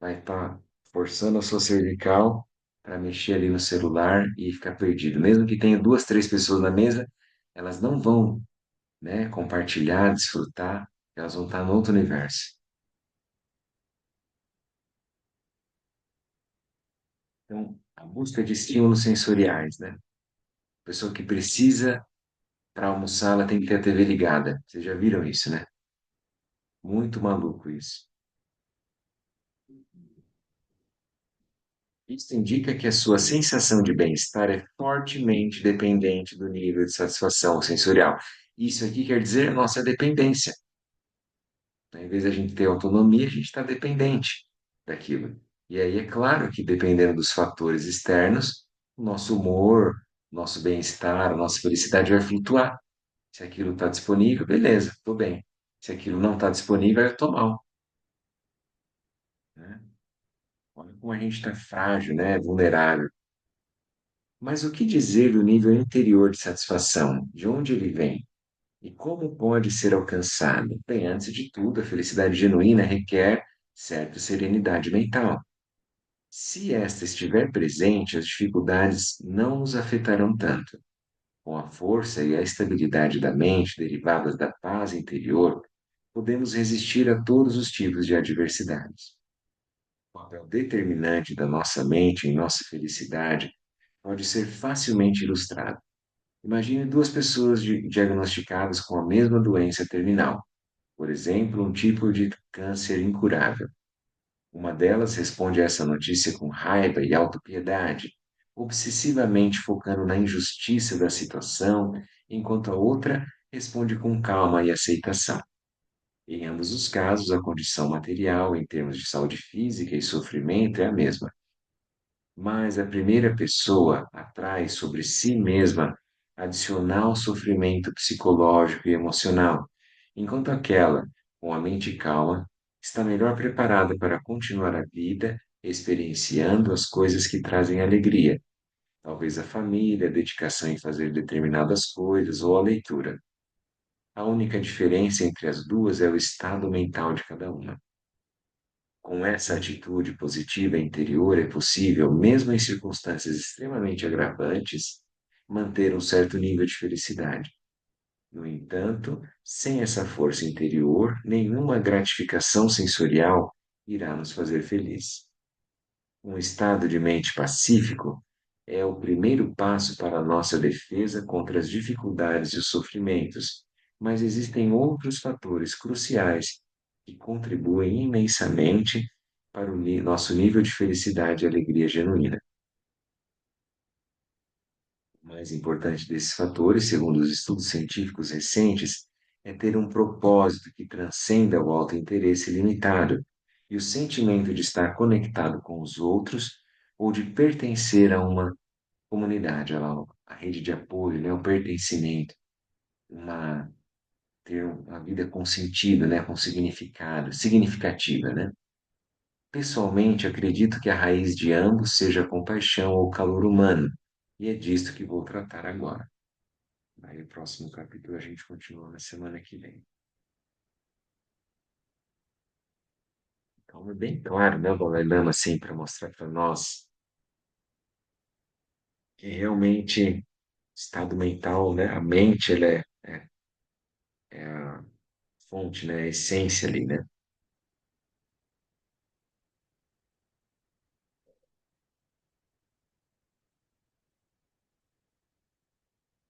vai estar forçando a sua cervical para mexer ali no celular e ficar perdido. Mesmo que tenha 2, 3 pessoas na mesa, elas não vão, né, compartilhar, desfrutar, elas vão estar no outro universo. Então, a busca de estímulos sensoriais, né? A pessoa que precisa para almoçar, ela tem que ter a TV ligada. Vocês já viram isso, né? Muito maluco isso. Isso indica que a sua sensação de bem-estar é fortemente dependente do nível de satisfação sensorial. Isso aqui quer dizer a nossa dependência, né? Em vez de a gente ter autonomia, a gente está dependente daquilo. E aí é claro que dependendo dos fatores externos, o nosso humor, nosso bem-estar, a nossa felicidade vai flutuar. Se aquilo está disponível, beleza, estou bem. Se aquilo não está disponível, eu estou mal, né? Olha como a gente está frágil, né? Vulnerável. Mas o que dizer do nível interior de satisfação? De onde ele vem? E como pode ser alcançado? Bem, antes de tudo, a felicidade genuína requer certa serenidade mental. Se esta estiver presente, as dificuldades não nos afetarão tanto. Com a força e a estabilidade da mente derivadas da paz interior, podemos resistir a todos os tipos de adversidades. O papel determinante da nossa mente em nossa felicidade pode ser facilmente ilustrado. Imagine duas pessoas diagnosticadas com a mesma doença terminal, por exemplo, um tipo de câncer incurável. Uma delas responde a essa notícia com raiva e autopiedade, obsessivamente focando na injustiça da situação, enquanto a outra responde com calma e aceitação. Em ambos os casos, a condição material, em termos de saúde física e sofrimento, é a mesma. Mas a primeira pessoa atrai sobre si mesma adicional sofrimento psicológico e emocional, enquanto aquela, com a mente calma, está melhor preparada para continuar a vida, experienciando as coisas que trazem alegria, talvez a família, a dedicação em fazer determinadas coisas ou a leitura. A única diferença entre as duas é o estado mental de cada uma. Com essa atitude positiva interior é possível, mesmo em circunstâncias extremamente agravantes, manter um certo nível de felicidade. No entanto, sem essa força interior, nenhuma gratificação sensorial irá nos fazer felizes. Um estado de mente pacífico é o primeiro passo para a nossa defesa contra as dificuldades e os sofrimentos, mas existem outros fatores cruciais que contribuem imensamente para o nosso nível de felicidade e alegria genuína. O mais importante desses fatores, segundo os estudos científicos recentes, é ter um propósito que transcenda o auto-interesse limitado e o sentimento de estar conectado com os outros ou de pertencer a uma comunidade, a rede de apoio, né, o pertencimento, uma, ter uma vida com sentido, né, com significado, significativa, né? Pessoalmente, acredito que a raiz de ambos seja a compaixão ou calor humano, e é disto que vou tratar agora. Aí, o próximo capítulo a gente continua na semana que vem. Então, é bem claro, né, o Dalai Lama, assim, para mostrar para nós que realmente estado mental, né, a mente, ela é a fonte, né, a essência ali, né?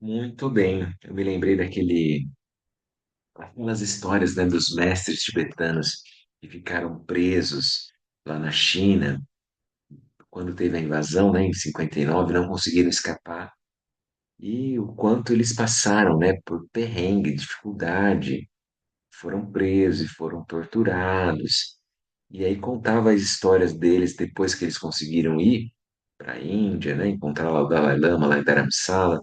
Muito bem. Eu me lembrei aquelas histórias, né, dos mestres tibetanos que ficaram presos lá na China quando teve a invasão, né, em 59, não conseguiram escapar. E o quanto eles passaram, né, por perrengue, dificuldade, foram presos e foram torturados. E aí contava as histórias deles depois que eles conseguiram ir para a Índia, né, encontrar lá o Dalai Lama, lá em Dharamsala.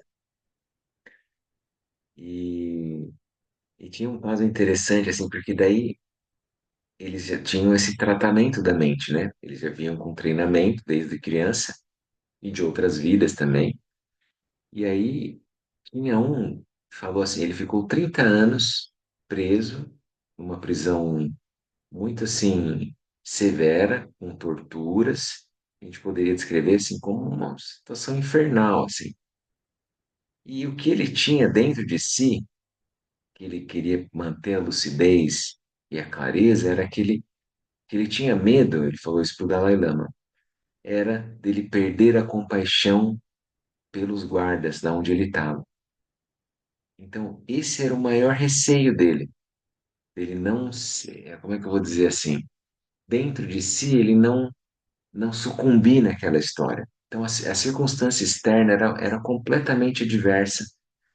E, e tinha um caso interessante, assim, porque daí eles já tinham esse tratamento da mente, né? Eles já vinham com treinamento desde criança e de outras vidas também. E aí tinha um, falou assim, ele ficou 30 anos preso numa prisão muito assim severa, com torturas. A gente poderia descrever assim como uma situação infernal, assim. E o que ele tinha dentro de si, que ele queria manter a lucidez e a clareza, era que ele tinha medo, ele falou isso para o Dalai Lama, era dele perder a compaixão pelos guardas da onde ele estava. Então, esse era o maior receio dele. Ele não, como é que eu vou dizer assim? Dentro de si, ele não não sucumbir naquela história. Então, a circunstância externa era completamente adversa,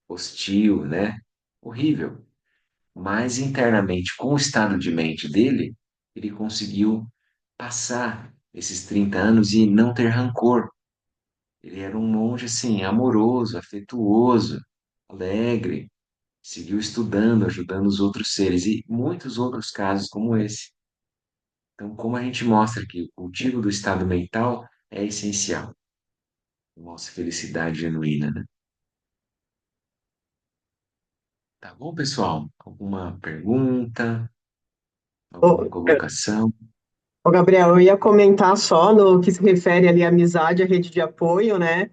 hostil, né? Horrível. Mas internamente, com o estado de mente dele, ele conseguiu passar esses 30 anos e não ter rancor. Ele era um monge assim, amoroso, afetuoso, alegre, seguiu estudando, ajudando os outros seres e muitos outros casos como esse. Então, como a gente mostra que o cultivo do estado mental é essencial para a nossa felicidade genuína, né? Tá bom, pessoal? Alguma pergunta, alguma Ô, colocação? ô, Gabriel, eu ia comentar só no que se refere ali à amizade, à rede de apoio, né?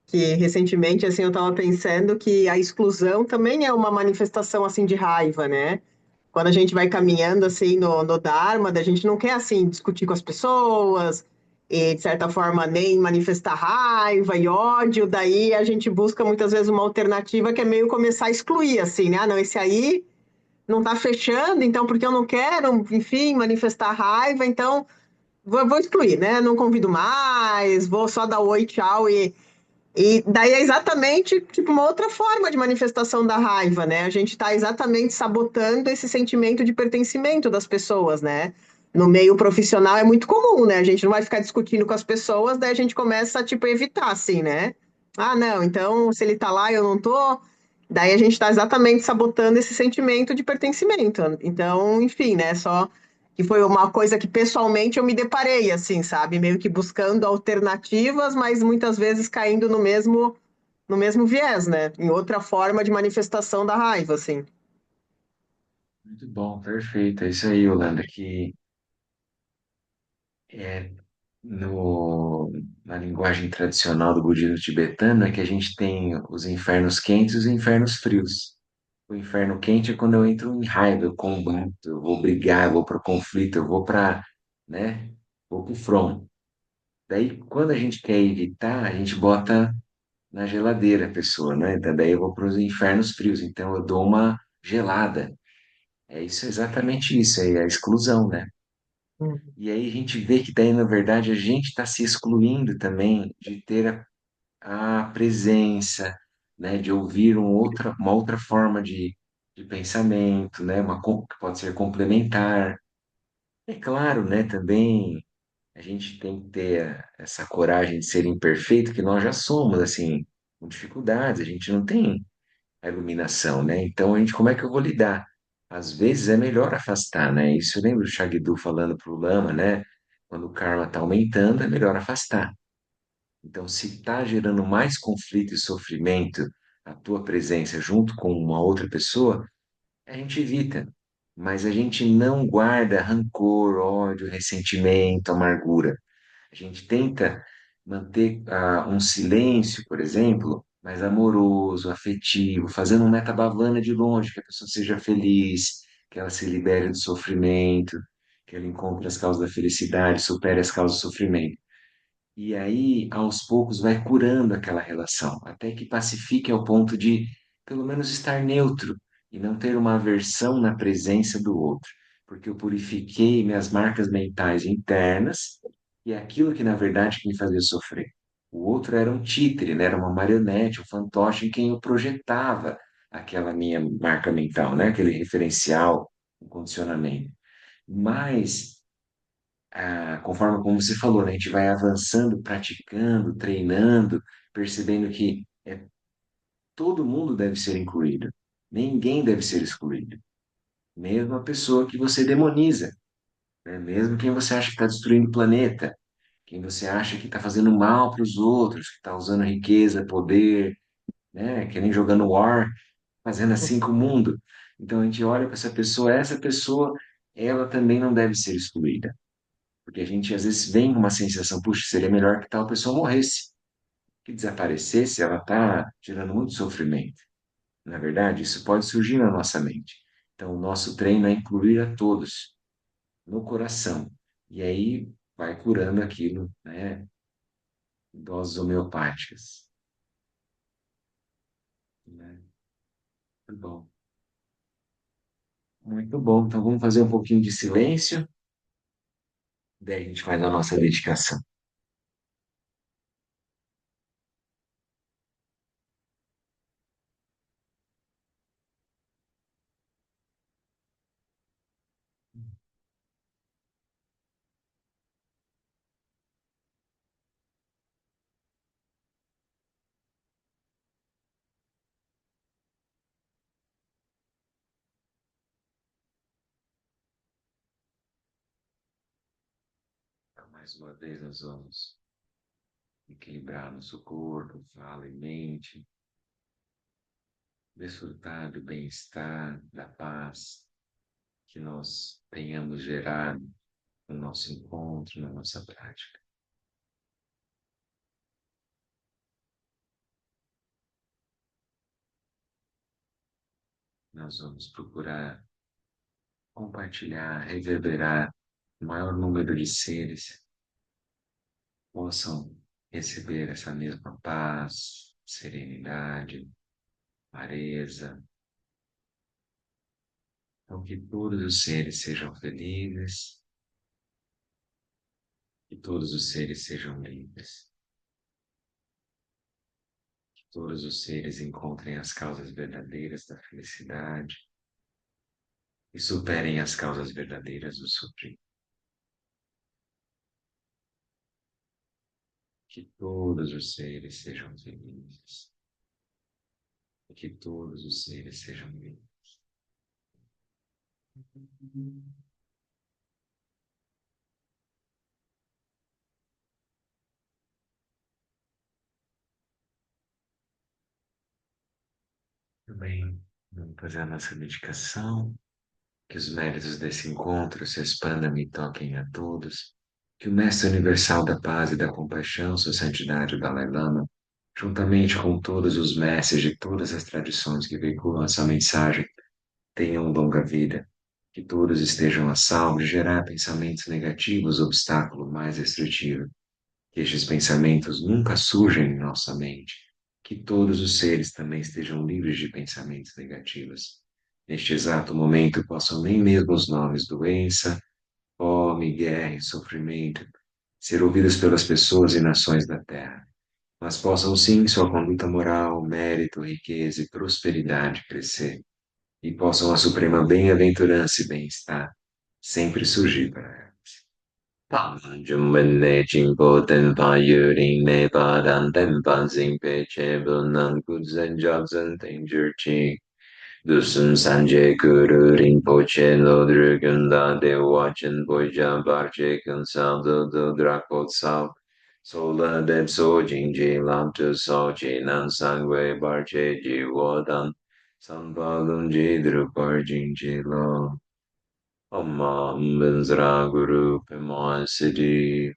Que recentemente, assim, eu estava pensando que a exclusão também é uma manifestação, assim, de raiva, né? Quando a gente vai caminhando, assim, no Dharma, a gente não quer, assim, discutir com as pessoas e, de certa forma, nem manifestar raiva e ódio, daí a gente busca, muitas vezes, uma alternativa que é meio começar a excluir, assim, né? Ah, não, esse aí não está fechando, então, porque eu não quero, enfim, manifestar raiva, então vou excluir, né? Não convido mais, vou só dar oi, tchau e daí é exatamente tipo uma outra forma de manifestação da raiva, né? A gente está exatamente sabotando esse sentimento de pertencimento das pessoas, né? No meio profissional é muito comum, né? A gente não vai ficar discutindo com as pessoas, daí a gente começa a tipo evitar, assim, né? Ah, não, então se ele tá lá e eu não tô, daí a gente está exatamente sabotando esse sentimento de pertencimento. Então, enfim, né? Só que foi uma coisa que pessoalmente eu me deparei, assim, sabe? Meio que buscando alternativas, mas muitas vezes caindo no mesmo viés, né? Em outra forma de manifestação da raiva, assim. Muito bom, perfeito. É isso aí, Yolanda, que é no, na linguagem tradicional do budismo tibetano é que a gente tem os infernos quentes e os infernos frios. O inferno quente é quando eu entro em raiva, eu combato, eu vou brigar, eu vou para o conflito, eu vou para, né, vou para o front. Daí, quando a gente quer evitar, a gente bota na geladeira a pessoa, né? Então, daí eu vou para os infernos frios, então eu dou uma gelada. É isso, exatamente isso, é a exclusão, né? Uhum. E aí a gente vê que daí, na verdade, a gente está se excluindo também de ter a presença, né? De ouvir uma outra forma de pensamento, né? Que pode ser complementar. É claro, né? Também a gente tem que ter essa coragem de ser imperfeito, que nós já somos, assim, com dificuldades, a gente não tem a iluminação, né? Então, como é que eu vou lidar? Às vezes é melhor afastar, né? Isso eu lembro do Shagdu falando para o Lama, né? Quando o karma está aumentando, é melhor afastar. Então, se está gerando mais conflito e sofrimento a tua presença junto com uma outra pessoa, a gente evita. Mas a gente não guarda rancor, ódio, ressentimento, amargura. A gente tenta manter um silêncio, por exemplo, mais amoroso, afetivo, fazendo um metabhavana de longe, que a pessoa seja feliz, que ela se libere do sofrimento, que ela encontre as causas da felicidade, supere as causas do sofrimento. E aí, aos poucos, vai curando aquela relação, até que pacifique ao ponto de, pelo menos, estar neutro e não ter uma aversão na presença do outro, porque eu purifiquei minhas marcas mentais internas e aquilo que, na verdade, que me fazia sofrer. O outro era um títere, né? Era uma marionete, um fantoche em quem eu projetava aquela minha marca mental, né? Aquele referencial, um condicionamento. Mas conforme como você falou, né, a gente vai avançando, praticando, treinando, percebendo que todo mundo deve ser incluído. Ninguém deve ser excluído. Mesmo a pessoa que você demoniza, né? Mesmo quem você acha que está destruindo o planeta, quem você acha que está fazendo mal para os outros, que está usando riqueza, poder, né? Que nem jogando War, fazendo assim com o mundo. Então a gente olha para essa pessoa, ela também não deve ser excluída. Porque a gente às vezes vem com uma sensação, puxa, seria melhor que tal pessoa morresse, que desaparecesse, ela está gerando muito sofrimento. Na verdade, isso pode surgir na nossa mente. Então, o nosso treino é incluir a todos no coração. E aí vai curando aquilo, né? Doses homeopáticas. Né? Muito bom. Muito bom. Então, vamos fazer um pouquinho de silêncio, daí a gente faz a nossa dedicação. Mais uma vez nós vamos equilibrar nosso corpo, fala e mente, desfrutar do bem-estar, da paz que nós tenhamos gerado no nosso encontro, na nossa prática. Nós vamos procurar compartilhar, reverberar o maior número de seres possam receber essa mesma paz, serenidade, clareza. Então, que todos os seres sejam felizes, que todos os seres sejam livres, que todos os seres encontrem as causas verdadeiras da felicidade e superem as causas verdadeiras do sofrimento. Que todos os seres sejam felizes e que todos os seres sejam livres. Muito bem, vamos fazer a nossa meditação. Que os méritos desse encontro se expandam e toquem a todos. Que o Mestre Universal da Paz e da Compaixão, Sua Santidade o Dalai Lama, juntamente com todos os mestres de todas as tradições que veiculam essa mensagem, tenham longa vida. Que todos estejam a salvo de gerar pensamentos negativos, obstáculo mais destrutivo. Que estes pensamentos nunca surjam em nossa mente. Que todos os seres também estejam livres de pensamentos negativos. Neste exato momento, possam nem mesmo os nomes doença, fome, guerra e sofrimento ser ouvidos pelas pessoas e nações da Terra, mas possam sim sua conduta moral, mérito, riqueza e prosperidade crescer, e possam a suprema bem-aventurança e bem-estar sempre surgir para elas. Jumanne Jingbo Tenpa Yuring Nepa Dan Tenpa Zingpe Chebo Nan Kuzan Jobsan Danger Chi Dusun Sanje Guru Rinpoche Lodrugunda De Wachen Boja Barche Kansal Do Drakot Sao Sola Deb So Jingji Lam Tu So Chi Nan Sangwe Barche Ji Wodan Sanpa Lunji Drupar Jingji Lo Om Benzra Guru Pimon Sidi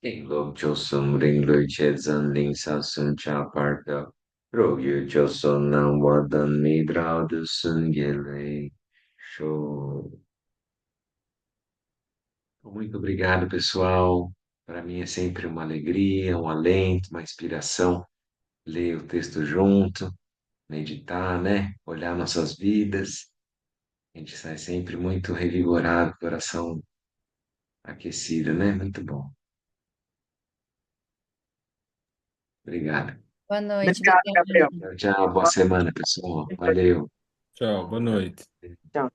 King Lok Chosun Ring Lui Che Zan Ling Sa Sun Cha Parta Ro Yu Chosun Nan Wadan Midrau Du Sun Gele Show. Muito obrigado, pessoal. Para mim é sempre uma alegria, um alento, uma inspiração ler o texto junto, meditar, né? Olhar nossas vidas. A gente sai sempre muito revigorado, coração aquecido, né? Muito bom. Obrigado. Boa noite, Obrigada, obrigada. Gabriel. Tchau, tchau. Boa semana, pessoal. Valeu. Tchau, boa noite. Tchau.